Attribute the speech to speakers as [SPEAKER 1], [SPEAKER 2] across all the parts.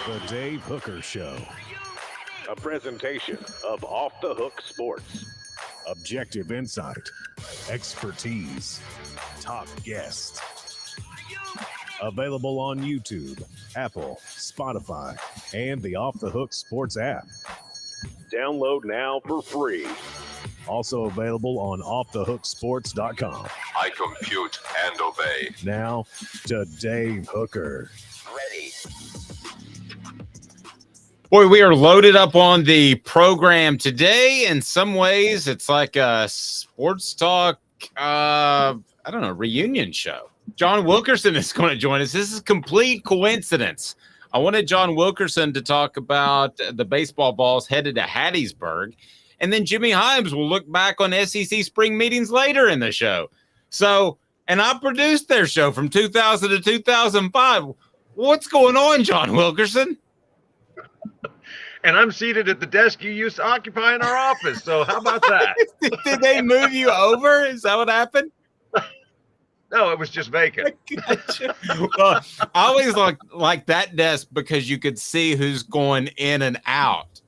[SPEAKER 1] The Dave Hooker Show. A presentation of Off the Hook Sports. Objective insight, expertise, top guests. Available on YouTube, Apple, Spotify, and the Off the Hook Sports app. Download now for free. Also available on offthehooksports.com.
[SPEAKER 2] I compute and obey.
[SPEAKER 1] Now to Dave Hooker.
[SPEAKER 2] Ready.
[SPEAKER 3] Boy, we are loaded up on the program today. In some ways, it's like a sports talk, reunion show. John Wilkerson is going to join us. This is complete coincidence. I wanted John Wilkerson to talk about the baseball Vols headed to Hattiesburg, and then Jimmy Hyams will look back on SEC spring meetings later in the show. So, and I produced their show from 2000 to 2005. What's going on, John Wilkerson?
[SPEAKER 4] And I'm seated at the desk you used to occupy in our office. So how about that?
[SPEAKER 3] Did they move you over? Is that what happened?
[SPEAKER 4] No, it was just vacant.
[SPEAKER 3] Gotcha. Well, I always like that desk because you could see who's going in and out.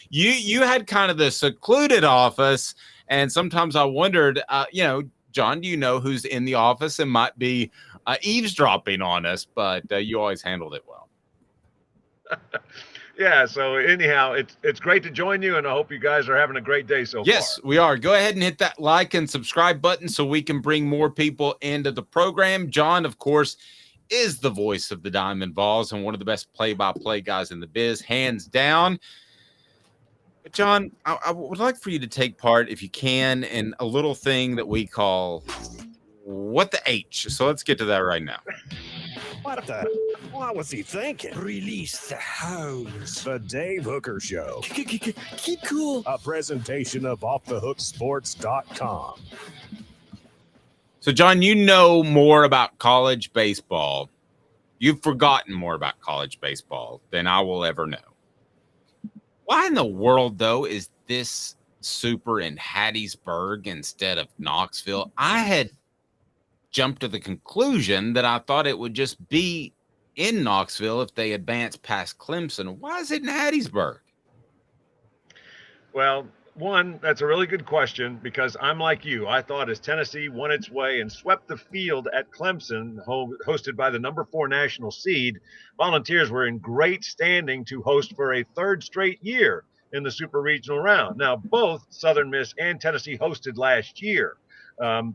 [SPEAKER 3] You had kind of the secluded office, and sometimes I wondered, John, do you know who's in the office and might be eavesdropping on us? But you always handled it well.
[SPEAKER 4] Yeah, so anyhow, it's great to join you, and I hope you guys are having a great day so far.
[SPEAKER 3] Yes, we are. Go ahead and hit that like and subscribe button so we can bring more people into the program. John, of course, is the voice of the Diamond Vols and one of the best play-by-play guys in the biz, hands down. But John, I would like for you to take part, if you can, in a little thing that we call What the H. So let's get to that right now.
[SPEAKER 1] What was he thinking?
[SPEAKER 5] Release the hounds.
[SPEAKER 1] The Dave Hooker Show.
[SPEAKER 5] Keep cool.
[SPEAKER 1] A presentation of offthehooksports.com.
[SPEAKER 3] So, John, you know more about college baseball. You've forgotten more about college baseball than I will ever know. Why in the world, though, is this super in Hattiesburg instead of Knoxville? I had jumped to the conclusion that I thought it would just be in Knoxville if they advanced past Clemson. Why is it in Hattiesburg?
[SPEAKER 4] Well, one, that's a really good question because I'm like you. I thought as Tennessee won its way and swept the field at Clemson, hosted by the number 4 national seed, Volunteers were in great standing to host for a third straight year in the super regional round. Now, both Southern Miss and Tennessee hosted last year.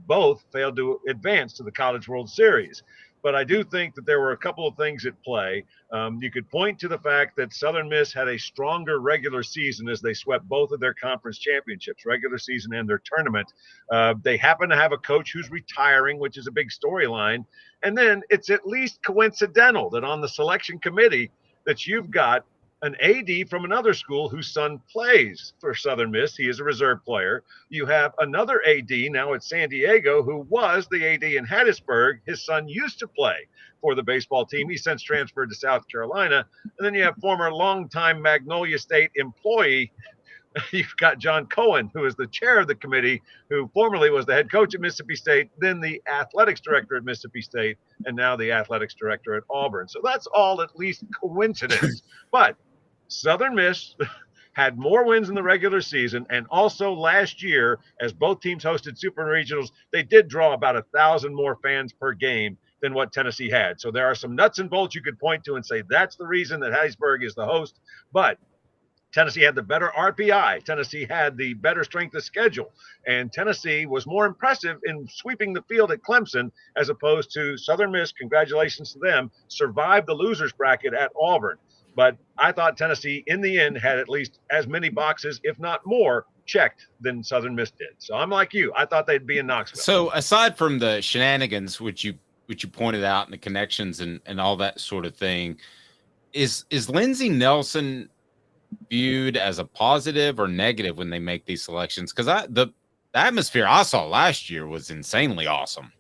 [SPEAKER 4] Both failed to advance to the College World Series. But I do think that there were a couple of things at play. You could point to the fact that Southern Miss had a stronger regular season as they swept both of their conference championships, regular season and their tournament. They happen to have a coach who's retiring, which is a big storyline. And then it's at least coincidental that on the selection committee that you've got an AD from another school whose son plays for Southern Miss. He is a reserve player. You have another AD now at San Diego who was the AD in Hattiesburg. His son used to play for the baseball team. He since transferred to South Carolina. And then you have former longtime Magnolia State employee. You've got John Cohen, who is the chair of the committee, who formerly was the head coach at Mississippi State, then the athletics director at Mississippi State, and now the athletics director at Auburn. So that's all at least coincidence. But Southern Miss had more wins in the regular season, and also last year, as both teams hosted super regionals, they did draw about 1,000 more fans per game than what Tennessee had. So there are some nuts and bolts you could point to and say that's the reason that Hattiesburg is the host. But Tennessee had the better RPI. Tennessee had the better strength of schedule. And Tennessee was more impressive in sweeping the field at Clemson as opposed to Southern Miss. Congratulations to them. Survived the losers bracket at Auburn. But I thought Tennessee, in the end, had at least as many boxes, if not more, checked than Southern Miss did. So I'm like you. I thought they'd be in Knoxville.
[SPEAKER 3] So aside from the shenanigans, which you pointed out, and the connections and all that sort of thing, is Lindsey Nelson viewed as a positive or negative when they make these selections? Because the atmosphere I saw last year was insanely awesome.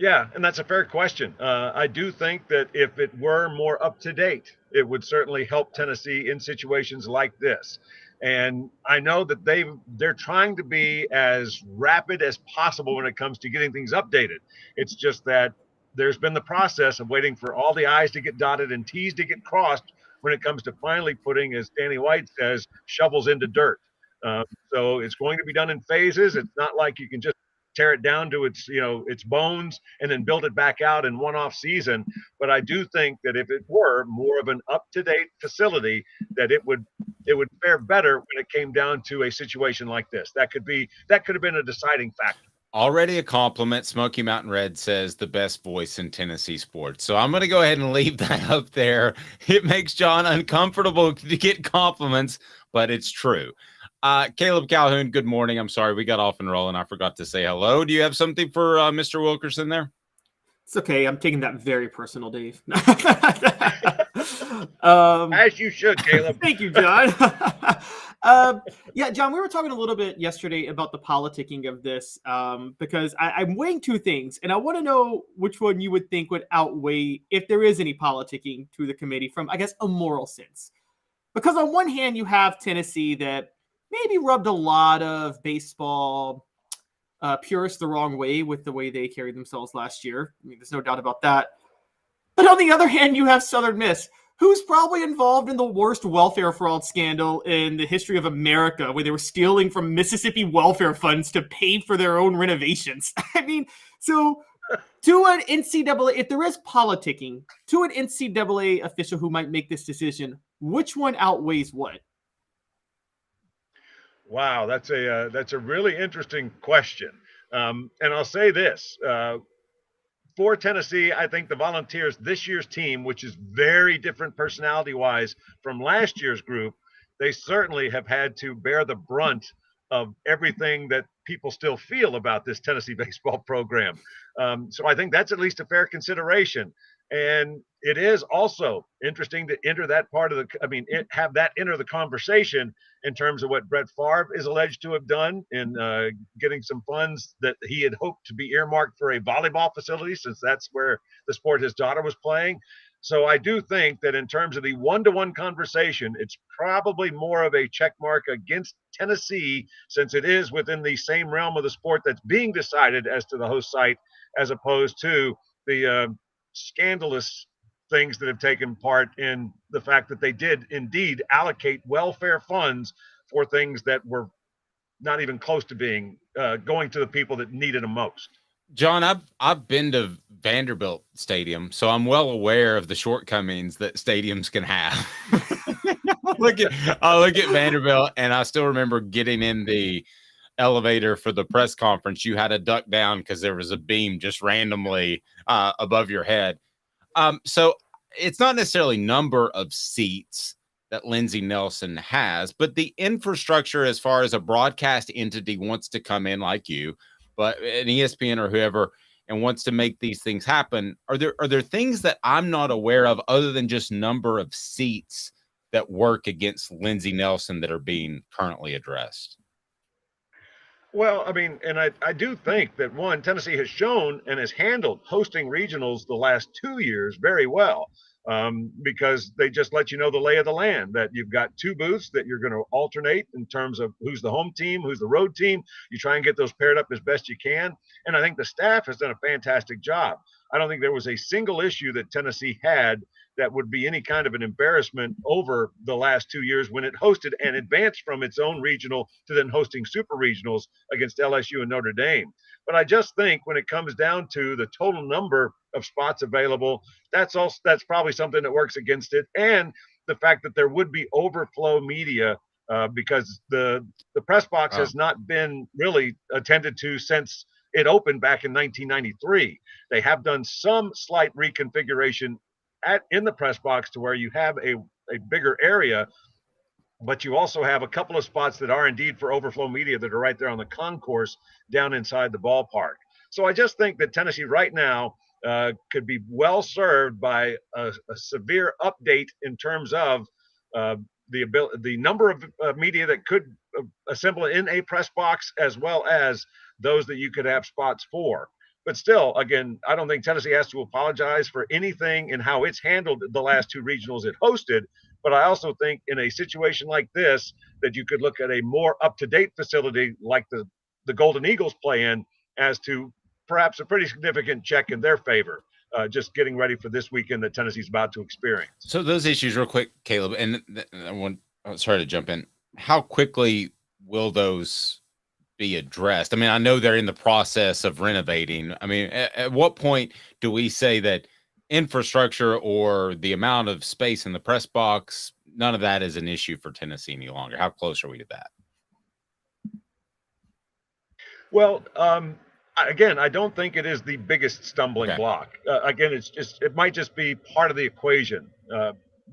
[SPEAKER 4] Yeah, and that's a fair question. I do think that if it were more up to date, it would certainly help Tennessee in situations like this. And I know that they're trying to be as rapid as possible when it comes to getting things updated. It's just that there's been the process of waiting for all the I's to get dotted and T's to get crossed when it comes to finally putting, as Danny White says, shovels into dirt. So it's going to be done in phases. It's not like you can just tear it down to its bones and then build it back out in one off season. But I do think that if it were more of an up-to-date facility, that it would fare better when it came down to a situation like this. That could have been a deciding factor.
[SPEAKER 3] Already a compliment. Smoky Mountain Red says the best voice in Tennessee sports. So I'm going to go ahead and leave that up there. It makes John uncomfortable to get compliments, but it's true. Caleb Calhoun, good morning. I'm sorry we got off and rolling. I forgot to say hello. Do you have something for Mr. Wilkerson there?
[SPEAKER 6] It's okay. I'm taking that very personal, Dave.
[SPEAKER 4] As you should, Caleb.
[SPEAKER 6] Thank you, John. Yeah, John, we were talking a little bit yesterday about the politicking of this because I'm weighing two things, and I want to know which one you would think would outweigh if there is any politicking to the committee from, I guess, a moral sense. Because on one hand, you have Tennessee that maybe rubbed a lot of baseball purists the wrong way with the way they carried themselves last year. I mean, there's no doubt about that. But on the other hand, you have Southern Miss, who's probably involved in the worst welfare fraud scandal in the history of America, where they were stealing from Mississippi welfare funds to pay for their own renovations. I mean, so to an NCAA, if there is politicking, to an NCAA official who might make this decision, which one outweighs what?
[SPEAKER 4] Wow, that's a really interesting question. And I'll say this. For Tennessee, I think the Volunteers, this year's team, which is very different personality-wise from last year's group, they certainly have had to bear the brunt of everything that people still feel about this Tennessee baseball program. So I think that's at least a fair consideration. And it is also interesting to enter that part of have that enter the conversation in terms of what Brett Favre is alleged to have done in getting some funds that he had hoped to be earmarked for a volleyball facility, since that's where the sport his daughter was playing. So I do think that in terms of the one-to-one conversation, it's probably more of a check mark against Tennessee, since it is within the same realm of the sport that's being decided as to the host site, as opposed to the scandalous things that have taken part in the fact that they did indeed allocate welfare funds for things that were not even close to being going to the people that needed them most.
[SPEAKER 3] John, I've been to Vanderbilt Stadium, so I'm well aware of the shortcomings that stadiums can have. I look at Vanderbilt, and I still remember getting in the elevator for the press conference. You had to duck down because there was a beam just randomly above your head. So it's not necessarily number of seats that Lindsey Nelson has, but the infrastructure as far as a broadcast entity wants to come in like you, but an ESPN or whoever, and wants to make these things happen. Are there things that I'm not aware of other than just number of seats that work against Lindsey Nelson that are being currently addressed?
[SPEAKER 4] Well, I mean, and I do think that, one, Tennessee has shown and has handled hosting regionals the last 2 years very well, because they just let you know the lay of the land, that you've got two booths that you're going to alternate in terms of who's the home team, who's the road team. You try and get those paired up as best you can. And I think the staff has done a fantastic job. I don't think there was a single issue that Tennessee had that would be any kind of an embarrassment over the last 2 years when it hosted and advanced from its own regional to then hosting super regionals against LSU and Notre Dame. But I just think when it comes down to the total number of spots available, that's probably something that works against it. And the fact that there would be overflow media because the press box has not been really attended to since it opened back in 1993. They have done some slight reconfiguration in the press box to where you have a bigger area, but you also have a couple of spots that are indeed for overflow media that are right there on the concourse down inside the ballpark. So I just think that Tennessee right now could be well served by a severe update in terms of the number of media that could assemble in a press box, as well as those that you could have spots for. But still, again, I don't think Tennessee has to apologize for anything in how it's handled the last two regionals it hosted. But I also think in a situation like this, that you could look at a more up-to-date facility like the Golden Eagles play in, as to perhaps a pretty significant check in their favor. just getting ready for this weekend that Tennessee's about to experience.
[SPEAKER 3] So those issues, real quick, Caleb, and sorry to jump in. How quickly will those be addressed? I mean, I know they're in the process of renovating. I mean, at what point do we say that infrastructure or the amount of space in the press box, none of that is an issue for Tennessee any longer? How close are we to that?
[SPEAKER 4] Well, again, I don't think it is the biggest stumbling block. Again, it might just be part of the equation.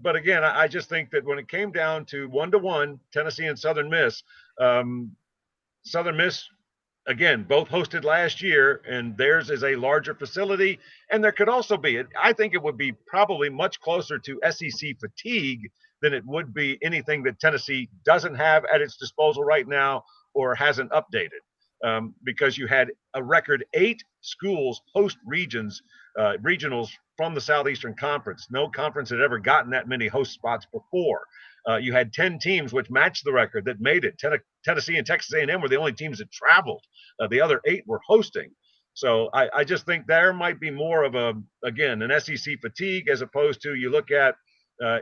[SPEAKER 4] But again, I just think that when it came down to 1-1, Tennessee and Southern Miss, Southern Miss, again, both hosted last year, and theirs is a larger facility. And there could also be, I think it would be probably much closer to SEC fatigue than it would be anything that Tennessee doesn't have at its disposal right now or hasn't updated. Because you had a record 8 schools host regionals from the Southeastern Conference. No conference had ever gotten that many host spots before. You had 10 teams which matched the record that made it. Tennessee and Texas A&M were the only teams that traveled. The other 8 were hosting. So I just think there might be more of an SEC fatigue as opposed to you look at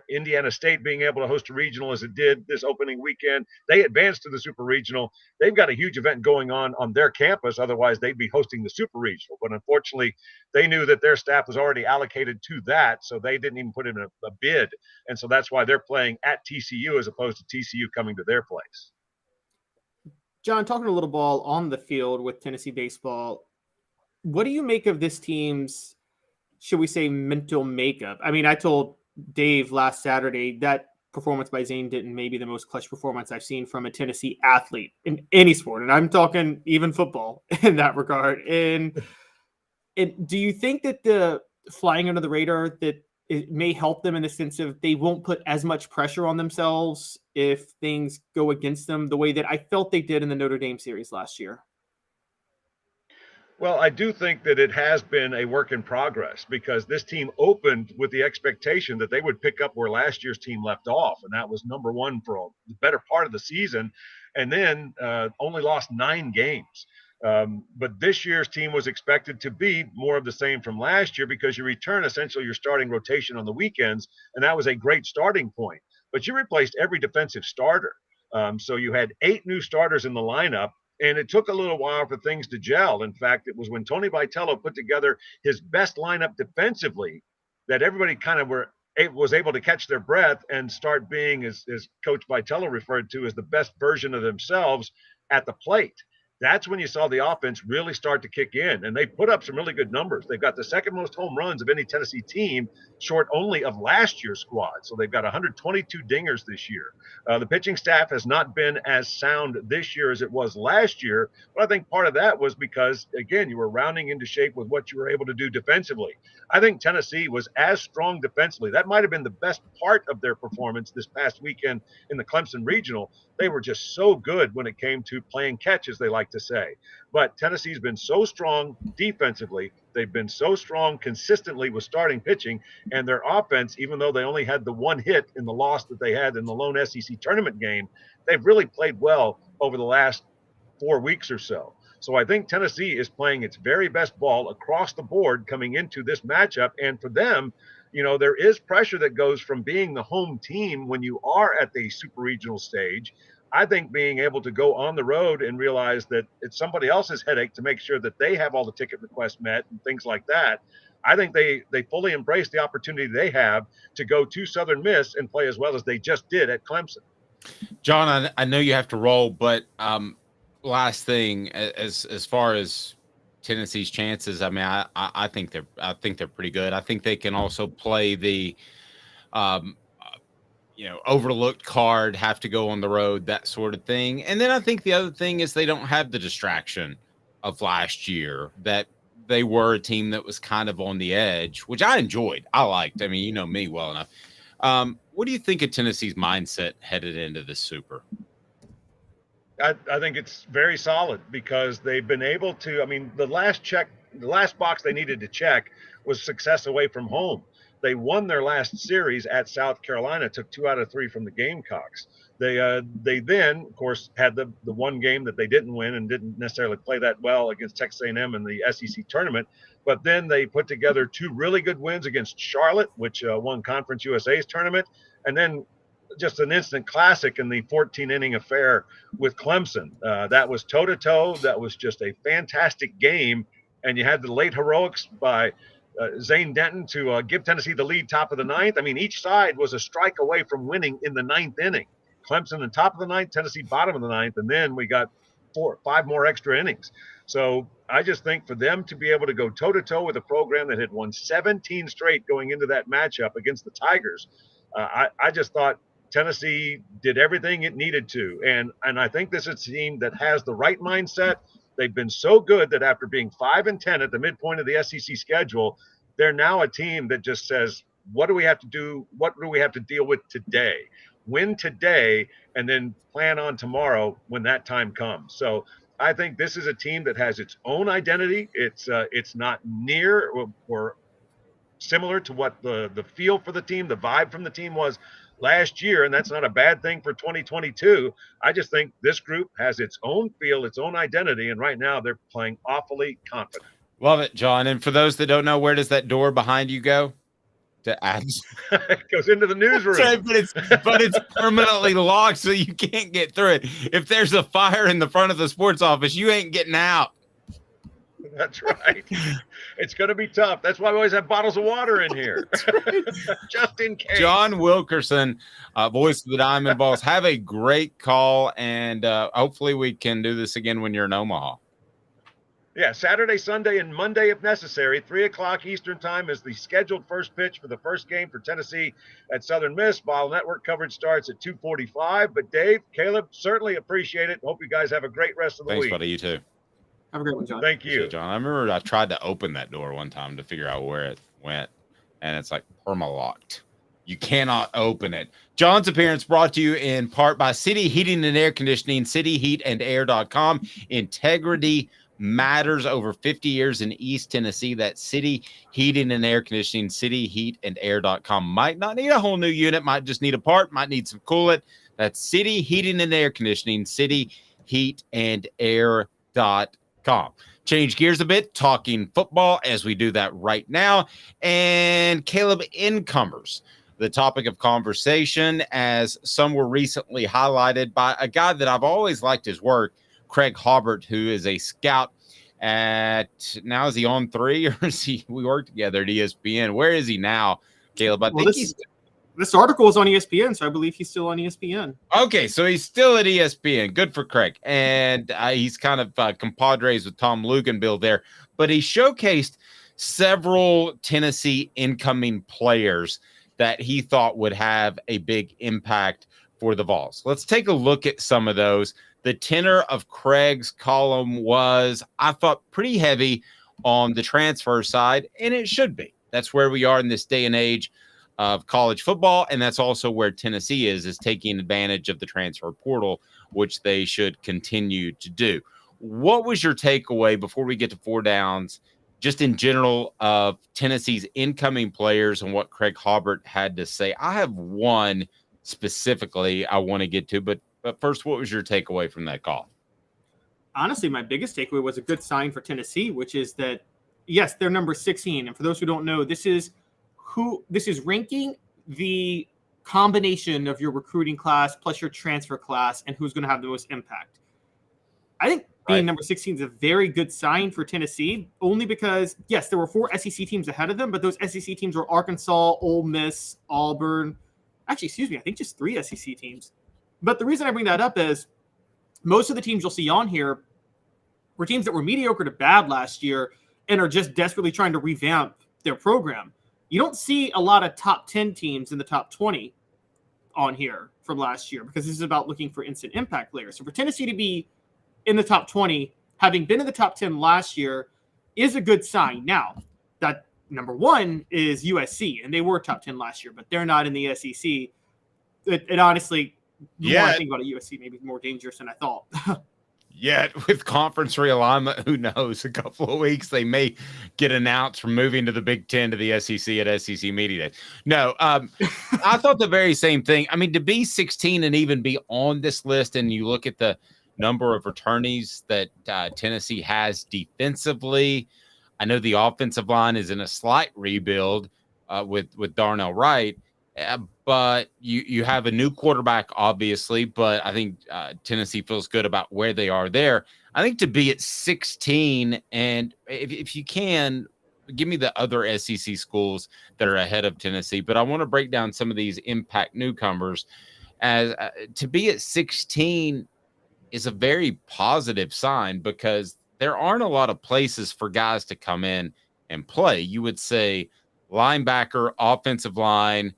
[SPEAKER 4] Indiana State being able to host a regional as it did this opening weekend. They advanced to the super regional. They've got a huge event going on their campus. Otherwise, they'd be hosting the super regional. But unfortunately, they knew that their staff was already allocated to that, so they didn't even put in a bid. And so that's why they're playing at TCU as opposed to TCU coming to their place.
[SPEAKER 6] John, talking a little ball on the field with Tennessee baseball, what do you make of this team's, should we say, mental makeup? I mean, I told Dave last Saturday that performance by Zane Denton may be the most clutch performance I've seen from a Tennessee athlete in any sport. And I'm talking even football in that regard. And do you think that the flying under the radar, that it may help them in the sense of they won't put as much pressure on themselves if things go against them the way that I felt they did in the Notre Dame series last year?
[SPEAKER 4] Well, I do think that it has been a work in progress because this team opened with the expectation that they would pick up where last year's team left off, and that was number 1 for the better part of the season, and then only lost 9 games. But this year's team was expected to be more of the same from last year because you return essentially your starting rotation on the weekends, and that was a great starting point. But you replaced every defensive starter. So you had 8 new starters in the lineup, and it took a little while for things to gel. In fact, it was when Tony Vitello put together his best lineup defensively that everybody kind of was able to catch their breath and start being, as Coach Vitello referred to, as the best version of themselves at the plate. That's when you saw the offense really start to kick in, and they put up some really good numbers. They've got the second most home runs of any Tennessee team, short only of last year's squad. So they've got 122 dingers this year. The pitching staff has not been as sound this year as it was last year, but I think part of that was because, again, you were rounding into shape with what you were able to do defensively. I think Tennessee was as strong defensively. That might have been the best part of their performance this past weekend in the Clemson Regional. They were just so good when it came to playing catch, as they like to say. But Tennessee's been so strong defensively. They've been so strong consistently with starting pitching, and their offense, even though they only had the 1 hit in the loss that they had in the lone SEC tournament game, they've really played well over the last 4 weeks or so. So I think Tennessee is playing its very best ball across the board coming into this matchup. And for them, there is pressure that goes from being the home team when you are at the super regional stage. I think being able to go on the road and realize that it's somebody else's headache to make sure that they have all the ticket requests met and things like that. I think they fully embrace the opportunity they have to go to Southern Miss and play as well as they just did at Clemson.
[SPEAKER 3] John, I know you have to roll, but last thing, as far as Tennessee's chances, I mean, I think they're pretty good. I think they can also play the overlooked card, have to go on the road, that sort of thing. And then I think the other thing is they don't have the distraction of last year, that they were a team that was kind of on the edge, which I enjoyed. I liked. I mean, you know me well enough. What do you think of Tennessee's mindset headed into this Super?
[SPEAKER 4] I think it's very solid because they've been able to, I mean, the last box they needed to check was success away from home. They won their last series at South Carolina, took 2 out of 3 from the Gamecocks. They then, of course, had the one game that they didn't win and didn't necessarily play that well against Texas A&M in the SEC tournament. But then they put together 2 really good wins against Charlotte, which won Conference USA's tournament, and then just an instant classic in the 14-inning affair with Clemson. That was toe-to-toe. That was just a fantastic game. And you had the late heroics by Zane Denton to give Tennessee the lead top of the 9th. I mean, each side was a strike away from winning in the 9th inning. Clemson in top of the 9th, Tennessee bottom of the 9th, and then we got 5 more extra innings. So I just think for them to be able to go toe-to-toe with a program that had won 17 straight going into that matchup against the Tigers, I just thought Tennessee did everything it needed to. And I think this is a team that has the right mindset. They've been so good that after being 5-10 at the midpoint of the SEC schedule, they're now a team that just says, what do we have to do? What do we have to deal with today? Win today and then plan on tomorrow when that time comes. So I think this is a team that has its own identity. It's not near or similar to what the feel for the team, the vibe from the team was last year, and that's not a bad thing for 2022. I just think this group has its own feel, its own identity, and right now they're playing awfully confident.
[SPEAKER 3] Love it, John. And for those that don't know, where does that door behind you go? To ads.
[SPEAKER 4] It goes into the newsroom.
[SPEAKER 3] Right, but it's permanently locked, so you can't get through it. If there's a fire in the front of the sports office, you ain't getting out.
[SPEAKER 4] That's right. It's going to be tough. That's why we always have bottles of water in here, right. Just in case.
[SPEAKER 3] John Wilkerson, voice of the Diamond Vols. Have a great call, and hopefully we can do this again when you're in Omaha.
[SPEAKER 4] Yeah, Saturday, Sunday, and Monday if necessary. 3 o'clock Eastern time is the scheduled first pitch for the first game for Tennessee at Southern Miss. Vol Network coverage starts at 2:45. But Dave, Caleb, certainly appreciate it. Hope you guys have a great rest of the week.
[SPEAKER 3] Thanks, buddy. You too.
[SPEAKER 6] Have a great one, John.
[SPEAKER 4] Thank you.
[SPEAKER 3] John. I remember I tried to open that door one time to figure out where it went, and it's like perma-locked. You cannot open it. John's appearance brought to you in part by City Heating and Air Conditioning, cityheatandair.com. Integrity matters. Over 50 years in East Tennessee. That's City Heating and Air Conditioning, cityheatandair.com. Might not need a whole new unit, might just need a part, might need some coolant. That's City Heating and Air Conditioning, cityheatandair.com. Change gears a bit, talking football as we do that right now. And Caleb, newcomers, the topic of conversation, as some were recently highlighted by a guy that I've always liked his work, Craig Hobart, who is a scout at, now is he on 3 or is he, we work together at ESPN? Where is he now, Caleb? I think
[SPEAKER 6] this article is on ESPN, so I believe he's still on ESPN.
[SPEAKER 3] Okay, so he's still at ESPN. Good for Craig. And he's kind of compadres with Tom Luganbill there. But he showcased several Tennessee incoming players that he thought would have a big impact for the Vols. Let's take a look at some of those. The tenor of Craig's column was, I thought, pretty heavy on the transfer side, and it should be. That's where we are in this day and age of college football, and that's also where Tennessee is taking advantage of the transfer portal, which they should continue to do. What was your takeaway before we get to 4 downs, just in general, of Tennessee's incoming players and what Craig Hobart had to say? I have one specifically I want to get to, but first, what was your takeaway from that call?
[SPEAKER 6] Honestly, my biggest takeaway was a good sign for Tennessee, which is that, yes, they're number 16. And for those who don't know, this is ranking the combination of your recruiting class plus your transfer class and who's going to have the most impact. I think being number 16 is a very good sign for Tennessee, only because, yes, there were 4 SEC teams ahead of them, but those SEC teams were Arkansas, Ole Miss, Auburn. Actually, excuse me, I think just 3 SEC teams. But the reason I bring that up is most of the teams you'll see on here were teams that were mediocre to bad last year and are just desperately trying to revamp their program. You don't see a lot of top 10 teams in the top 20 on here from last year because this is about looking for instant impact players. So for Tennessee to be in the top 20, having been in the top 10 last year, is a good sign. Now, that number 1 is USC, and they were top 10 last year, but they're not in the SEC. It honestly... The more I think about it, USC maybe more dangerous than I thought.
[SPEAKER 3] Yet with conference realignment, who knows? A couple of weeks they may get announced from moving to the Big Ten to the SEC at SEC Media Day. No, I thought the very same thing. I mean, to be 16 and even be on this list, and you look at the number of returnees that Tennessee has defensively, I know the offensive line is in a slight rebuild with Darnell Wright, but you have a new quarterback, obviously, but I think Tennessee feels good about where they are there. I think to be at 16, and if you can, give me the other SEC schools that are ahead of Tennessee, but I want to break down some of these impact newcomers. As to be at 16 is a very positive sign because there aren't a lot of places for guys to come in and play. You would say linebacker, offensive line,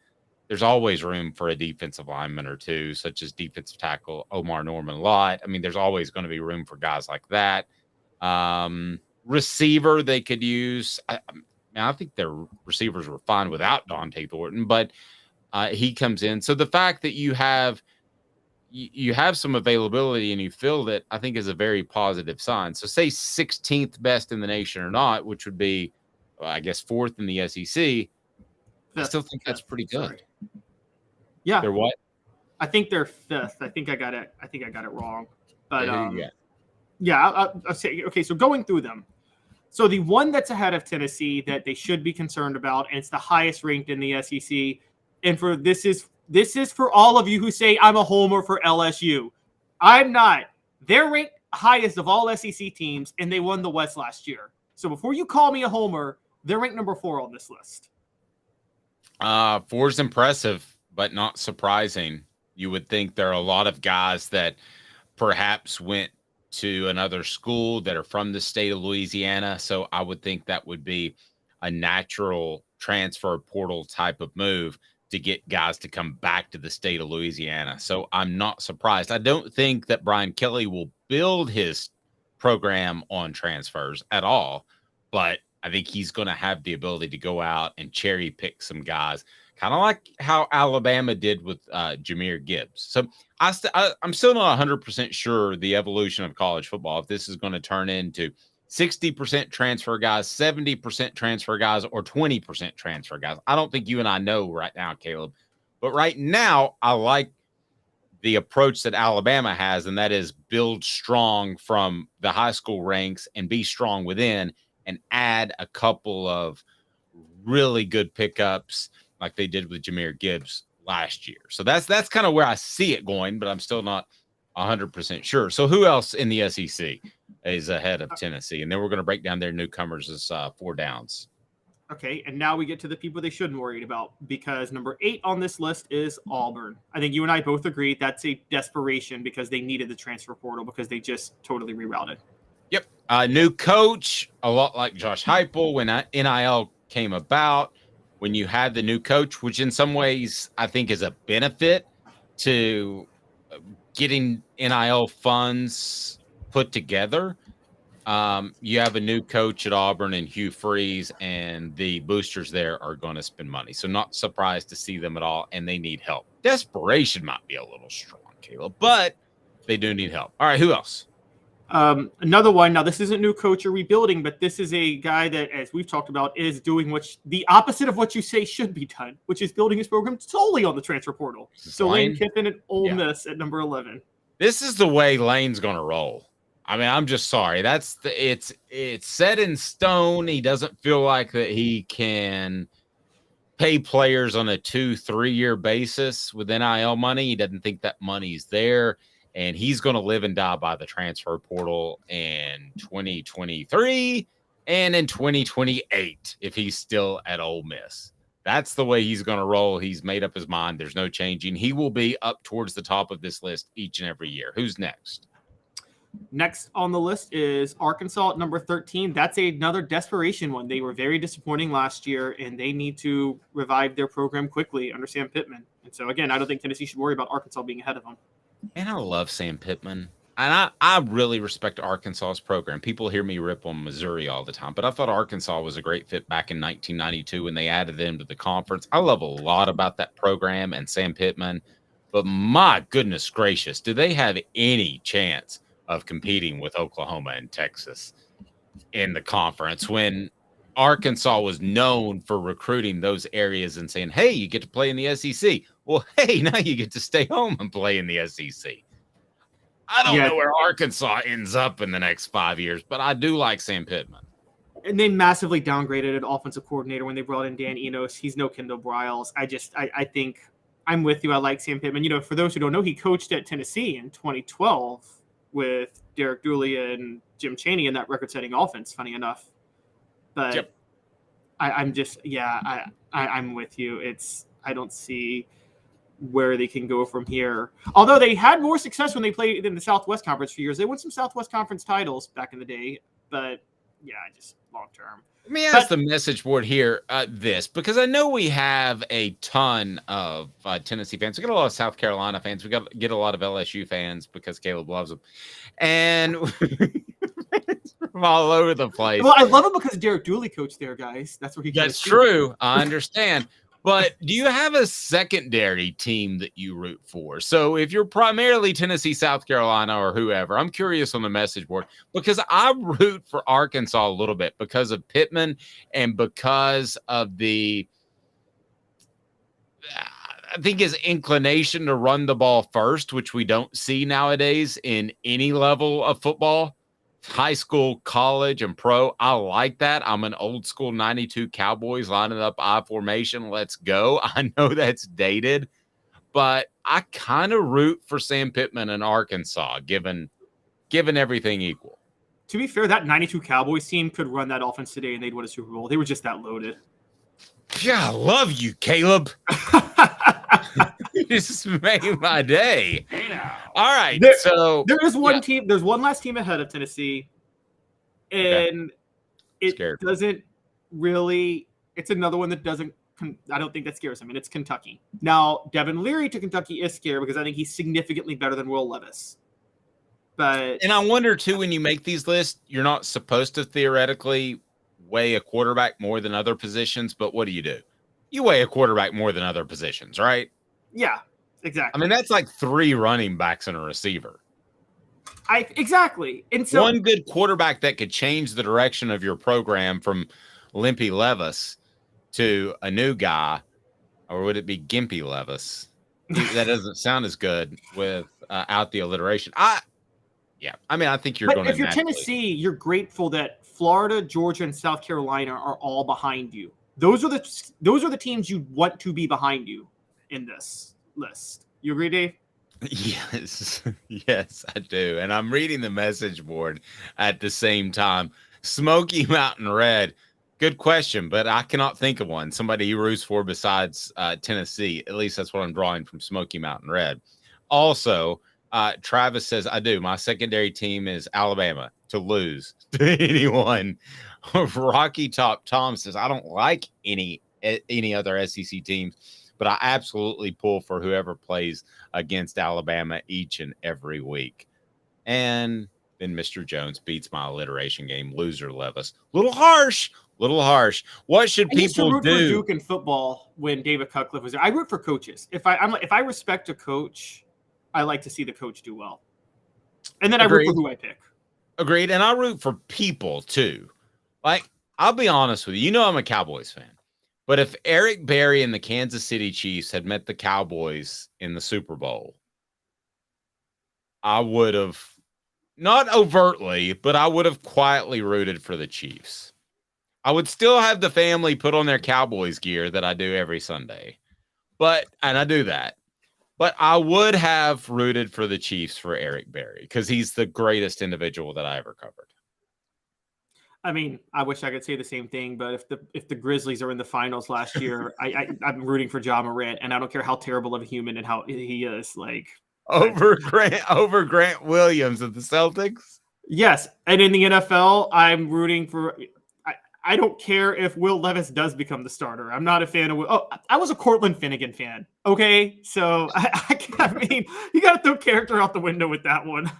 [SPEAKER 3] there's always room for a defensive lineman or two, such as defensive tackle Omar Norman Lott. I mean, there's always going to be room for guys like that. Receiver they could use. I think their receivers were fine without Dante Thornton, but he comes in. So the fact that you have some availability and you fill it, I think is a very positive sign. So say 16th best in the nation or not, which would be, I guess, 4th in the SEC. I still think that's pretty good.
[SPEAKER 6] Sorry. Yeah.
[SPEAKER 3] They're what?
[SPEAKER 6] I think they're 5th. I think I got it wrong. But I'll say, okay, so going through them. So the one that's ahead of Tennessee that they should be concerned about, and it's the highest ranked in the SEC, and for this is for all of you who say I'm a homer for LSU. I'm not. They're ranked highest of all SEC teams, and they won the West last year. So before you call me a homer, they're ranked number 4 on this list.
[SPEAKER 3] 4 is impressive, but not surprising. You would think there are a lot of guys that perhaps went to another school that are from the state of Louisiana. So I would think that would be a natural transfer portal type of move to get guys to come back to the state of Louisiana. So I'm not surprised. I don't think that Brian Kelly will build his program on transfers at all, but I think he's going to have the ability to go out and cherry pick some guys, kind of like how Alabama did with Jahmyr Gibbs. So I'm still not 100% sure the evolution of college football, if this is going to turn into 60% transfer guys, 70% transfer guys, or 20% transfer guys. I don't think you and I know right now, Caleb. But right now, I like the approach that Alabama has, and that is build strong from the high school ranks and be strong within and add a couple of really good pickups like they did with Jahmyr Gibbs last year. So that's kind of where I see it going, but I'm still not 100% sure. So who else in the SEC is ahead of Tennessee? And then we're going to break down their newcomers as 4 downs.
[SPEAKER 6] Okay, and now we get to the people they shouldn't worry about, because number 8 on this list is Auburn. I think you and I both agree that's a desperation because they needed the transfer portal because they just totally rerouted.
[SPEAKER 3] Yep. New coach, a lot like Josh Heupel when NIL came about. When you had the new coach, which in some ways I think is a benefit to getting NIL funds put together. You have a new coach at Auburn and Hugh Freeze, and the boosters there are going to spend money. So not surprised to see them at all, and they need help. Desperation might be a little strong, Caleb, but they do need help. All right, who else?
[SPEAKER 6] Another one. Now, this isn't new coach or rebuilding, but this is a guy that, as we've talked about, is doing the opposite of what you say should be done, which is building his program solely on the transfer portal. So Lane Kiffin at Ole Miss at number 11.
[SPEAKER 3] This is the way Lane's going to roll. I mean, I'm just sorry. It's set in stone. He doesn't feel like that he can pay players on a 2-3 year basis with NIL money. He doesn't think that money's there. And he's going to live and die by the transfer portal in 2023 and in 2028 if he's still at Ole Miss. That's the way he's going to roll. He's made up his mind. There's no changing. He will be up towards the top of this list each and every year. Who's next?
[SPEAKER 6] Next on the list is Arkansas at number 13. That's another desperation one. They were very disappointing last year, and they need to revive their program quickly under Sam Pittman. And so, again, I don't think Tennessee should worry about Arkansas being ahead of them.
[SPEAKER 3] And I love Sam Pittman. And I really respect Arkansas's program. People hear me rip on Missouri all the time, but I thought Arkansas was a great fit back in 1992 when they added them to the conference. I love a lot about that program and Sam Pittman, but my goodness gracious, do they have any chance of competing with Oklahoma and Texas in the conference when Arkansas was known for recruiting those areas and saying, hey, you get to play in the SEC. Well, hey, now you get to stay home and play in the SEC. I don't know where Arkansas ends up in the next 5 years, but I do like Sam Pittman.
[SPEAKER 6] and they massively downgraded an offensive coordinator when they brought in Dan Enos. He's no Kendall Briles. I think I'm with you. I like Sam Pittman. You know, for those who don't know, he coached at Tennessee in 2012 with Derek Dooley and Jim Chaney in that record-setting offense, funny enough. But
[SPEAKER 3] Yep.
[SPEAKER 6] I'm with you. I don't see where they can go from here. Although they had more success when they played in the Southwest Conference for years. They won some Southwest Conference titles back in the day, but yeah, just long term.
[SPEAKER 3] Let me ask the message board here this, because I know we have a ton of Tennessee fans. We got a lot of South Carolina fans. We get a lot of LSU fans because Caleb loves them. And from all over the place.
[SPEAKER 6] Well, I love him because Derek Dooley coached there, guys. That's where he.
[SPEAKER 3] That's true. I understand. But do you have a secondary team that you root for? So if you're primarily Tennessee, South Carolina, or whoever, I'm curious on the message board, because I root for Arkansas a little bit because of Pittman and because of I think his inclination to run the ball first, which we don't see nowadays in any level of football. High school, college, and pro. I like that. I'm an old school 92 Cowboys lining up I formation. Let's go. I know that's dated, but I kind of root for Sam Pittman in Arkansas, given everything equal.
[SPEAKER 6] To be fair, that 92 Cowboys team could run that offense today and they'd win a Super Bowl. They were just that loaded.
[SPEAKER 3] Yeah, I love you, Caleb. You just made my day.
[SPEAKER 6] Hey now.
[SPEAKER 3] All right.
[SPEAKER 6] There is one team. There's one last team ahead of Tennessee, and it doesn't really. It's another one that doesn't. I don't think that scares him, and it's Kentucky. Now, Devin Leary to Kentucky is scary because I think he's significantly better than Will Levis. And
[SPEAKER 3] I wonder too, when you make these lists, you're not supposed to theoretically weigh a quarterback more than other positions, but what do? You weigh a quarterback more than other positions, right?
[SPEAKER 6] Yeah, exactly.
[SPEAKER 3] I mean, that's like 3 running backs and a receiver.
[SPEAKER 6] Exactly. And so
[SPEAKER 3] one good quarterback that could change the direction of your program from Limpy Levis to a new guy, or would it be Gimpy Levis? That doesn't sound as good without the alliteration. I think you're going to.
[SPEAKER 6] If you're Tennessee, you're grateful that Florida, Georgia, and South Carolina are all behind you. Those are the teams you want to be behind you in this list. You agree, Dave?
[SPEAKER 3] Yes, I do. And I'm reading the message board at the same time. Smoky Mountain Red. Good question, but I cannot think of one. Somebody he roots for besides Tennessee. At least that's what I'm drawing from Smoky Mountain Red. Also, Travis says, I do. My secondary team is Alabama to lose to anyone. Rocky Top Tom says, I don't like any other SEC teams, but I absolutely pull for whoever plays against Alabama each and every week. And then Mr. Jones beats my alliteration game. Loser Levis. Little harsh. What should people
[SPEAKER 6] root
[SPEAKER 3] do?
[SPEAKER 6] For Duke in football when David Cutcliffe was there. I root for coaches. If I respect a coach, I like to see the coach do well. And then
[SPEAKER 3] Agreed.
[SPEAKER 6] I root for who I pick.
[SPEAKER 3] Agreed. And I root for people too. Like, I'll be honest with you. You know I'm a Cowboys fan. But if Eric Berry and the Kansas City Chiefs had met the Cowboys in the Super Bowl, I would have, not overtly, but I would have quietly rooted for the Chiefs. I would still have the family put on their Cowboys gear that I do every Sunday. And I do that. But I would have rooted for the Chiefs for Eric Berry because he's the greatest individual that I ever covered.
[SPEAKER 6] I mean, I wish I could say the same thing, but if the Grizzlies are in the finals last year, I'm rooting for Ja Morant, and I don't care how terrible of a human and how he is. Like
[SPEAKER 3] over Grant Williams of the Celtics.
[SPEAKER 6] Yes, and in the NFL, I'm rooting for. I don't care if Will Levis does become the starter. I'm not a fan of. I was a Cortland Finnegan fan. Okay, so I mean, you got to throw character out the window with that one.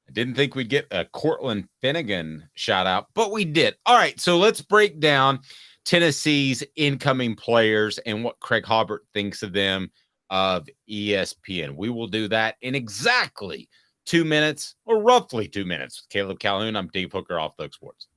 [SPEAKER 3] I didn't think we'd get a Cortland Finnegan shout out, but we did. All right, so let's break down Tennessee's incoming players and what Craig Hobart thinks of them of ESPN. We will do that in exactly 2 minutes, or roughly 2 minutes. With Caleb Calhoun, I'm Dave Hooker, Off the Hook Sports.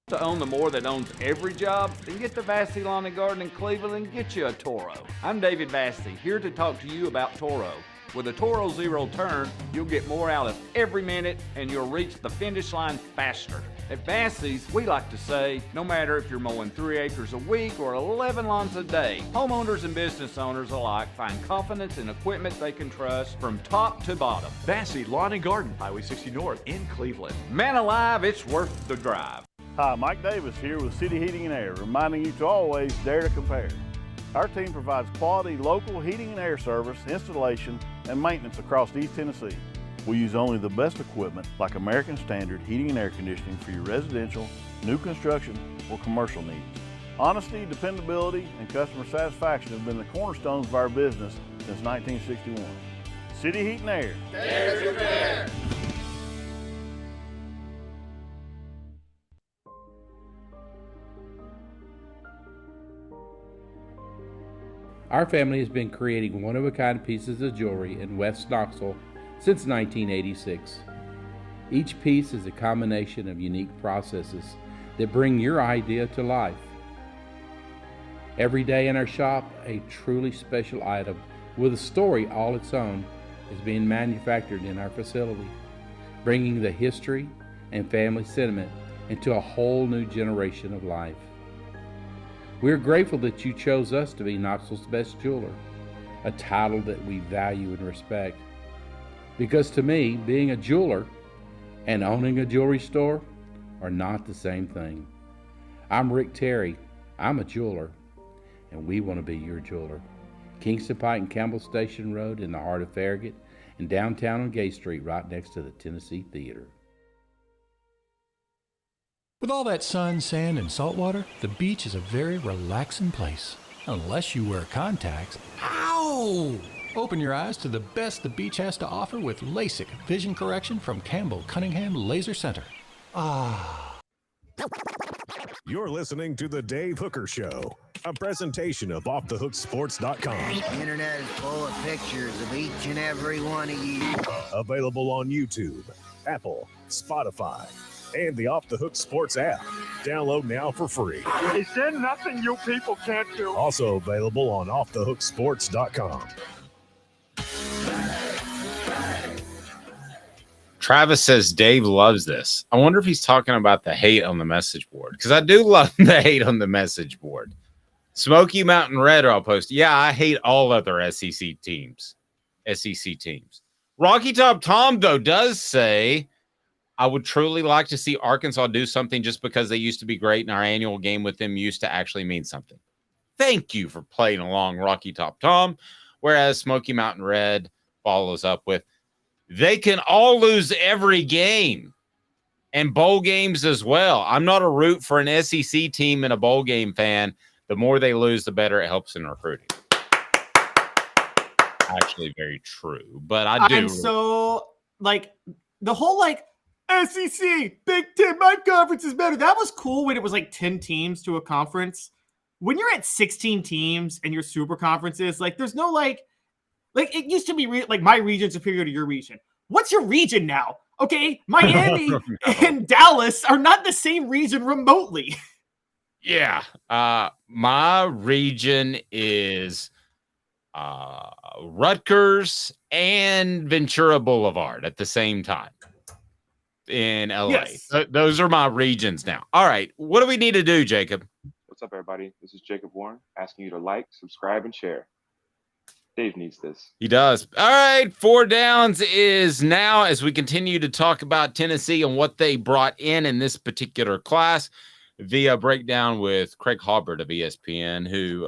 [SPEAKER 7] To own the more that owns every job, then get to Vassy Lawn and Garden in Cleveland and get you a Toro. I'm David Vassy, here to talk to you about Toro. With a Toro Zero turn, you'll get more out of every minute and you'll reach the finish line faster. At Bassey's, we like to say, no matter if you're mowing 3 acres a week or 11 lawns a day, homeowners and business owners alike find confidence in equipment they can trust from top to bottom.
[SPEAKER 8] Bassey Lawn and Garden, Highway 60 North in Cleveland.
[SPEAKER 7] Man alive, it's worth the drive.
[SPEAKER 9] Hi, Mike Davis here with City Heating and Air, reminding you to always dare to compare. Our team provides quality local heating and air service, installation, and maintenance across East Tennessee. We use only the best equipment like American Standard heating and air conditioning for your residential, new construction, or commercial needs. Honesty, dependability, and customer satisfaction have been the cornerstones of our business since 1961. City Heat and Air.
[SPEAKER 10] Dare to compare.
[SPEAKER 11] Our family has been creating one-of-a-kind pieces of jewelry in West Knoxville since 1986. Each piece is a combination of unique processes that bring your idea to life. Every day in our shop, a truly special item with a story all its own is being manufactured in our facility, bringing the history and family sentiment into a whole new generation of life. We're grateful that you chose us to be Knoxville's best jeweler, a title that we value and respect. Because to me, being a jeweler and owning a jewelry store are not the same thing. I'm Rick Terry. I'm a jeweler, and we want to be your jeweler. Kingston Pike and Campbell Station Road in the heart of Farragut, and downtown on Gay Street right next to the Tennessee Theater.
[SPEAKER 12] With all that sun, sand, and salt water, the beach is a very relaxing place. Unless you wear contacts. Ow! Open your eyes to the best the beach has to offer with LASIK vision correction from Campbell Cunningham Laser Center. Ah.
[SPEAKER 1] You're listening to The Dave Hooker Show, a presentation of OffTheHookSports.com.
[SPEAKER 13] The internet is full of pictures of each and every one of you.
[SPEAKER 1] Available on YouTube, Apple, Spotify, and the Off the Hook Sports app. Download now for free.
[SPEAKER 14] Is there nothing you people can't do?
[SPEAKER 1] Also available on OffTheHookSports.com.
[SPEAKER 3] Travis says Dave loves this. I wonder if he's talking about the hate on the message board, because I do love the hate on the message board. Smoky Mountain Red, I'll post. Yeah, I hate all other SEC teams. Rocky Top Tom, though, does say, I would truly like to see Arkansas do something just because they used to be great and our annual game with them used to actually mean something. Thank you for playing along, Rocky Top Tom. Whereas Smoky Mountain Red follows up with, they can all lose every game and bowl games as well. I'm not a root for an SEC team and a bowl game fan. The more they lose, the better it helps in recruiting. Actually, very true. But I do.
[SPEAKER 6] I'm so, like, the whole, like, SEC, Big Ten, my conference is better. That was cool when it was like 10 teams to a conference. When you're at 16 teams and your super conferences, like there's no like it used to be like my region superior to your region. What's your region now? Okay, Miami and Dallas are not the same region remotely.
[SPEAKER 3] Yeah, my region is Rutgers and Ventura Boulevard at the same time. In LA.
[SPEAKER 6] Yes.
[SPEAKER 3] Those are my regions now. All right. What do we need to do, Jacob?
[SPEAKER 15] What's up, everybody? This is Jacob Warren asking you to like, subscribe, and share. Dave needs this.
[SPEAKER 3] He does. All right. 4 Downs is now, as we continue to talk about Tennessee and what they brought in this particular class via breakdown with Craig Hobart of ESPN, who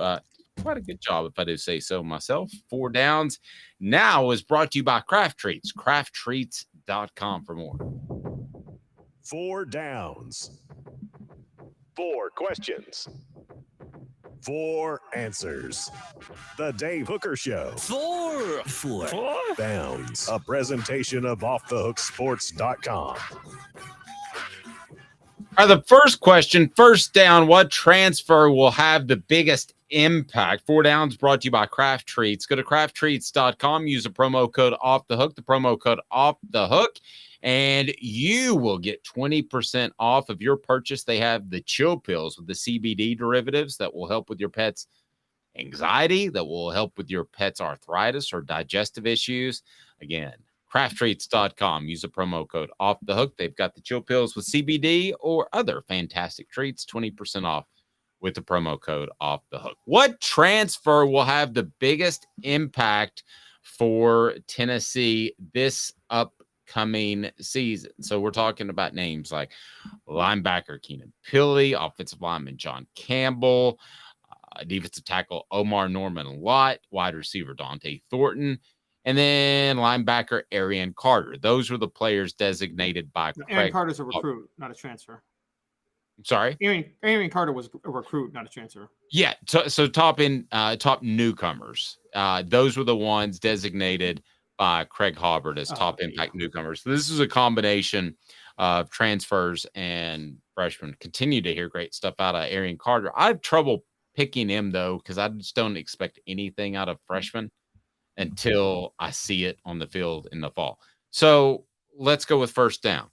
[SPEAKER 3] quite a good job, if I do say so myself. 4 Downs now is brought to you by Craft Treats. CraftTreats.com for more.
[SPEAKER 1] 4 Downs. 4 questions. 4 answers. The Dave Hooker Show.
[SPEAKER 5] 4
[SPEAKER 1] Downs. A presentation of OffTheHookSports.com.
[SPEAKER 3] All right, the first question, first down, what transfer will have the biggest impact? 4 Downs brought to you by Craft Treats. Go to crafttreats.com, use the promo code OFFTHEHOOK, the promo code OFFTHEHOOK, and you will get 20% off of your purchase. They have the chill pills with the CBD derivatives that will help with your pet's anxiety that will help with your pet's arthritis or digestive issues. Again, crafttreats.com. Use the promo code Off the Hook. They've got the chill pills with CBD or other fantastic treats, 20% off with the promo code Off the Hook. What transfer will have the biggest impact for Tennessee this upcoming season? So we're talking about names like linebacker Keenan Pili, offensive lineman John Campbell, defensive tackle Omar Norman Lott, wide receiver Dante Thornton, and then linebacker Arian Carter. Those were the players designated by Craig.
[SPEAKER 6] Arian Carter's a recruit, not a transfer.
[SPEAKER 3] Sorry?
[SPEAKER 6] Arian Carter was a recruit, not a transfer.
[SPEAKER 3] Yeah, so top newcomers. Those were the ones designated by Craig Hobart as top impact newcomers. So this is a combination of transfers and freshmen. Continue to hear great stuff out of Arian Carter. I have trouble picking him, though, because I just don't expect anything out of freshmen until I see it on the field in the fall. So let's go with first down.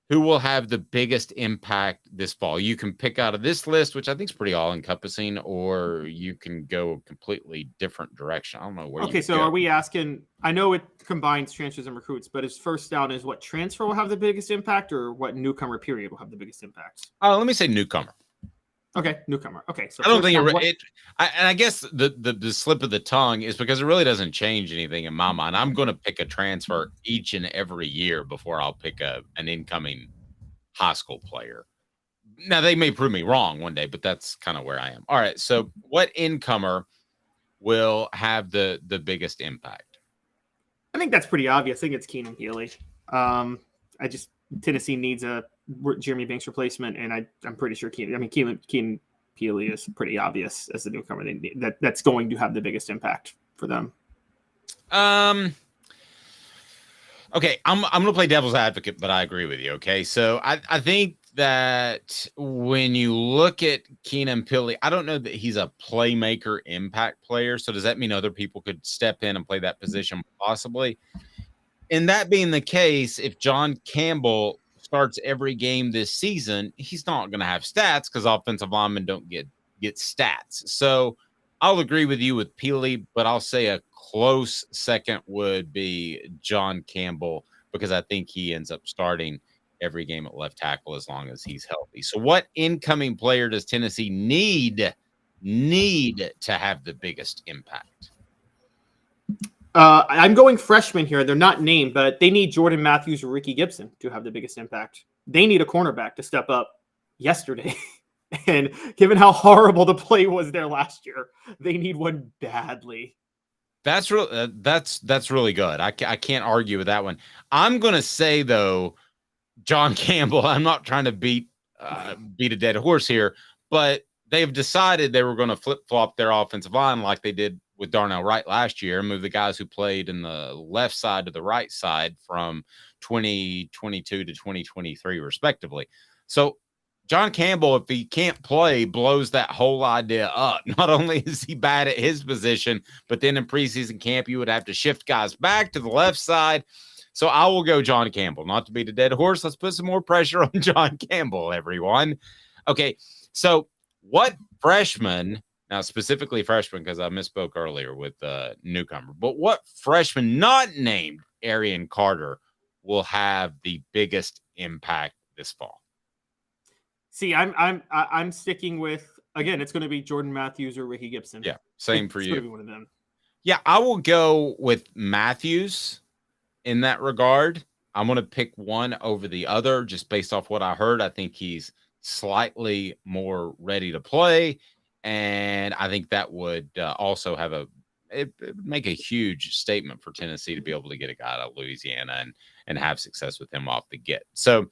[SPEAKER 3] Who will have the biggest impact this fall? You can pick out of this list, which I think is pretty all-encompassing, or you can go a completely different direction. I don't know where.
[SPEAKER 6] Okay, so are we asking? I know it combines transfers and recruits, but is first down is what transfer will have the biggest impact, or what newcomer period will have the biggest impact?
[SPEAKER 3] Let me say newcomer.
[SPEAKER 6] Okay, newcomer. Okay, so
[SPEAKER 3] I don't think I guess the slip of the tongue is because it really doesn't change anything in my mind. I'm going to pick a transfer each and every year before I'll pick an incoming high school player. Now, they may prove me wrong one day, but that's kind of where I am. All right, so what incomer will have the biggest impact?
[SPEAKER 6] I think that's pretty obvious. I think it's Keenan Pili. Tennessee needs a Jeremy Banks replacement, and I'm pretty sure Keenan Pili is pretty obvious as the newcomer. That's going to have the biggest impact for them.
[SPEAKER 3] Okay, I'm going to play devil's advocate, but I agree with you. Okay, so I think that when you look at Keenan Pili, I don't know that he's a playmaker impact player. So does that mean other people could step in and play that position possibly? And that being the case, if John Campbell starts every game this season, he's not going to have stats because offensive linemen don't get stats. So I'll agree with you with Pili, but I'll say a close second would be John Campbell because I think he ends up starting every game at left tackle as long as he's healthy. So what incoming player does Tennessee need to have the biggest impact?
[SPEAKER 6] I'm going freshman here. They're not named, but they need Jordan Matthews or Ricky Gibson to have the biggest impact. They need a cornerback to step up yesterday. And given how horrible the play was there last year, they need one badly.
[SPEAKER 3] That's really good. I can't argue with that one. I'm going to say, though, John Campbell, I'm not trying to beat a dead horse here, but they've decided they were going to flip-flop their offensive line like they did with Darnell Wright last year and move the guys who played in the left side to the right side from 2022 to 2023, respectively. So John Campbell, if he can't play, blows that whole idea up. Not only is he bad at his position, but then in preseason camp, you would have to shift guys back to the left side. So I will go John Campbell. Not to beat a dead horse, let's put some more pressure on John Campbell, everyone. Okay, so what freshman, now specifically freshman because I misspoke earlier with newcomer, but what freshman not named Arian Carter will have the biggest impact this fall?
[SPEAKER 6] See, I'm sticking with, again, it's going to be Jordan Matthews or Ricky Gibson.
[SPEAKER 3] Yeah, same for you.
[SPEAKER 6] It's going to be one of them.
[SPEAKER 3] Yeah, I will go with Matthews in that regard. I'm going to pick one over the other just based off what I heard. I think he's slightly more ready to play, and I think that would also have it would make a huge statement for Tennessee to be able to get a guy out of Louisiana and have success with him off the get. So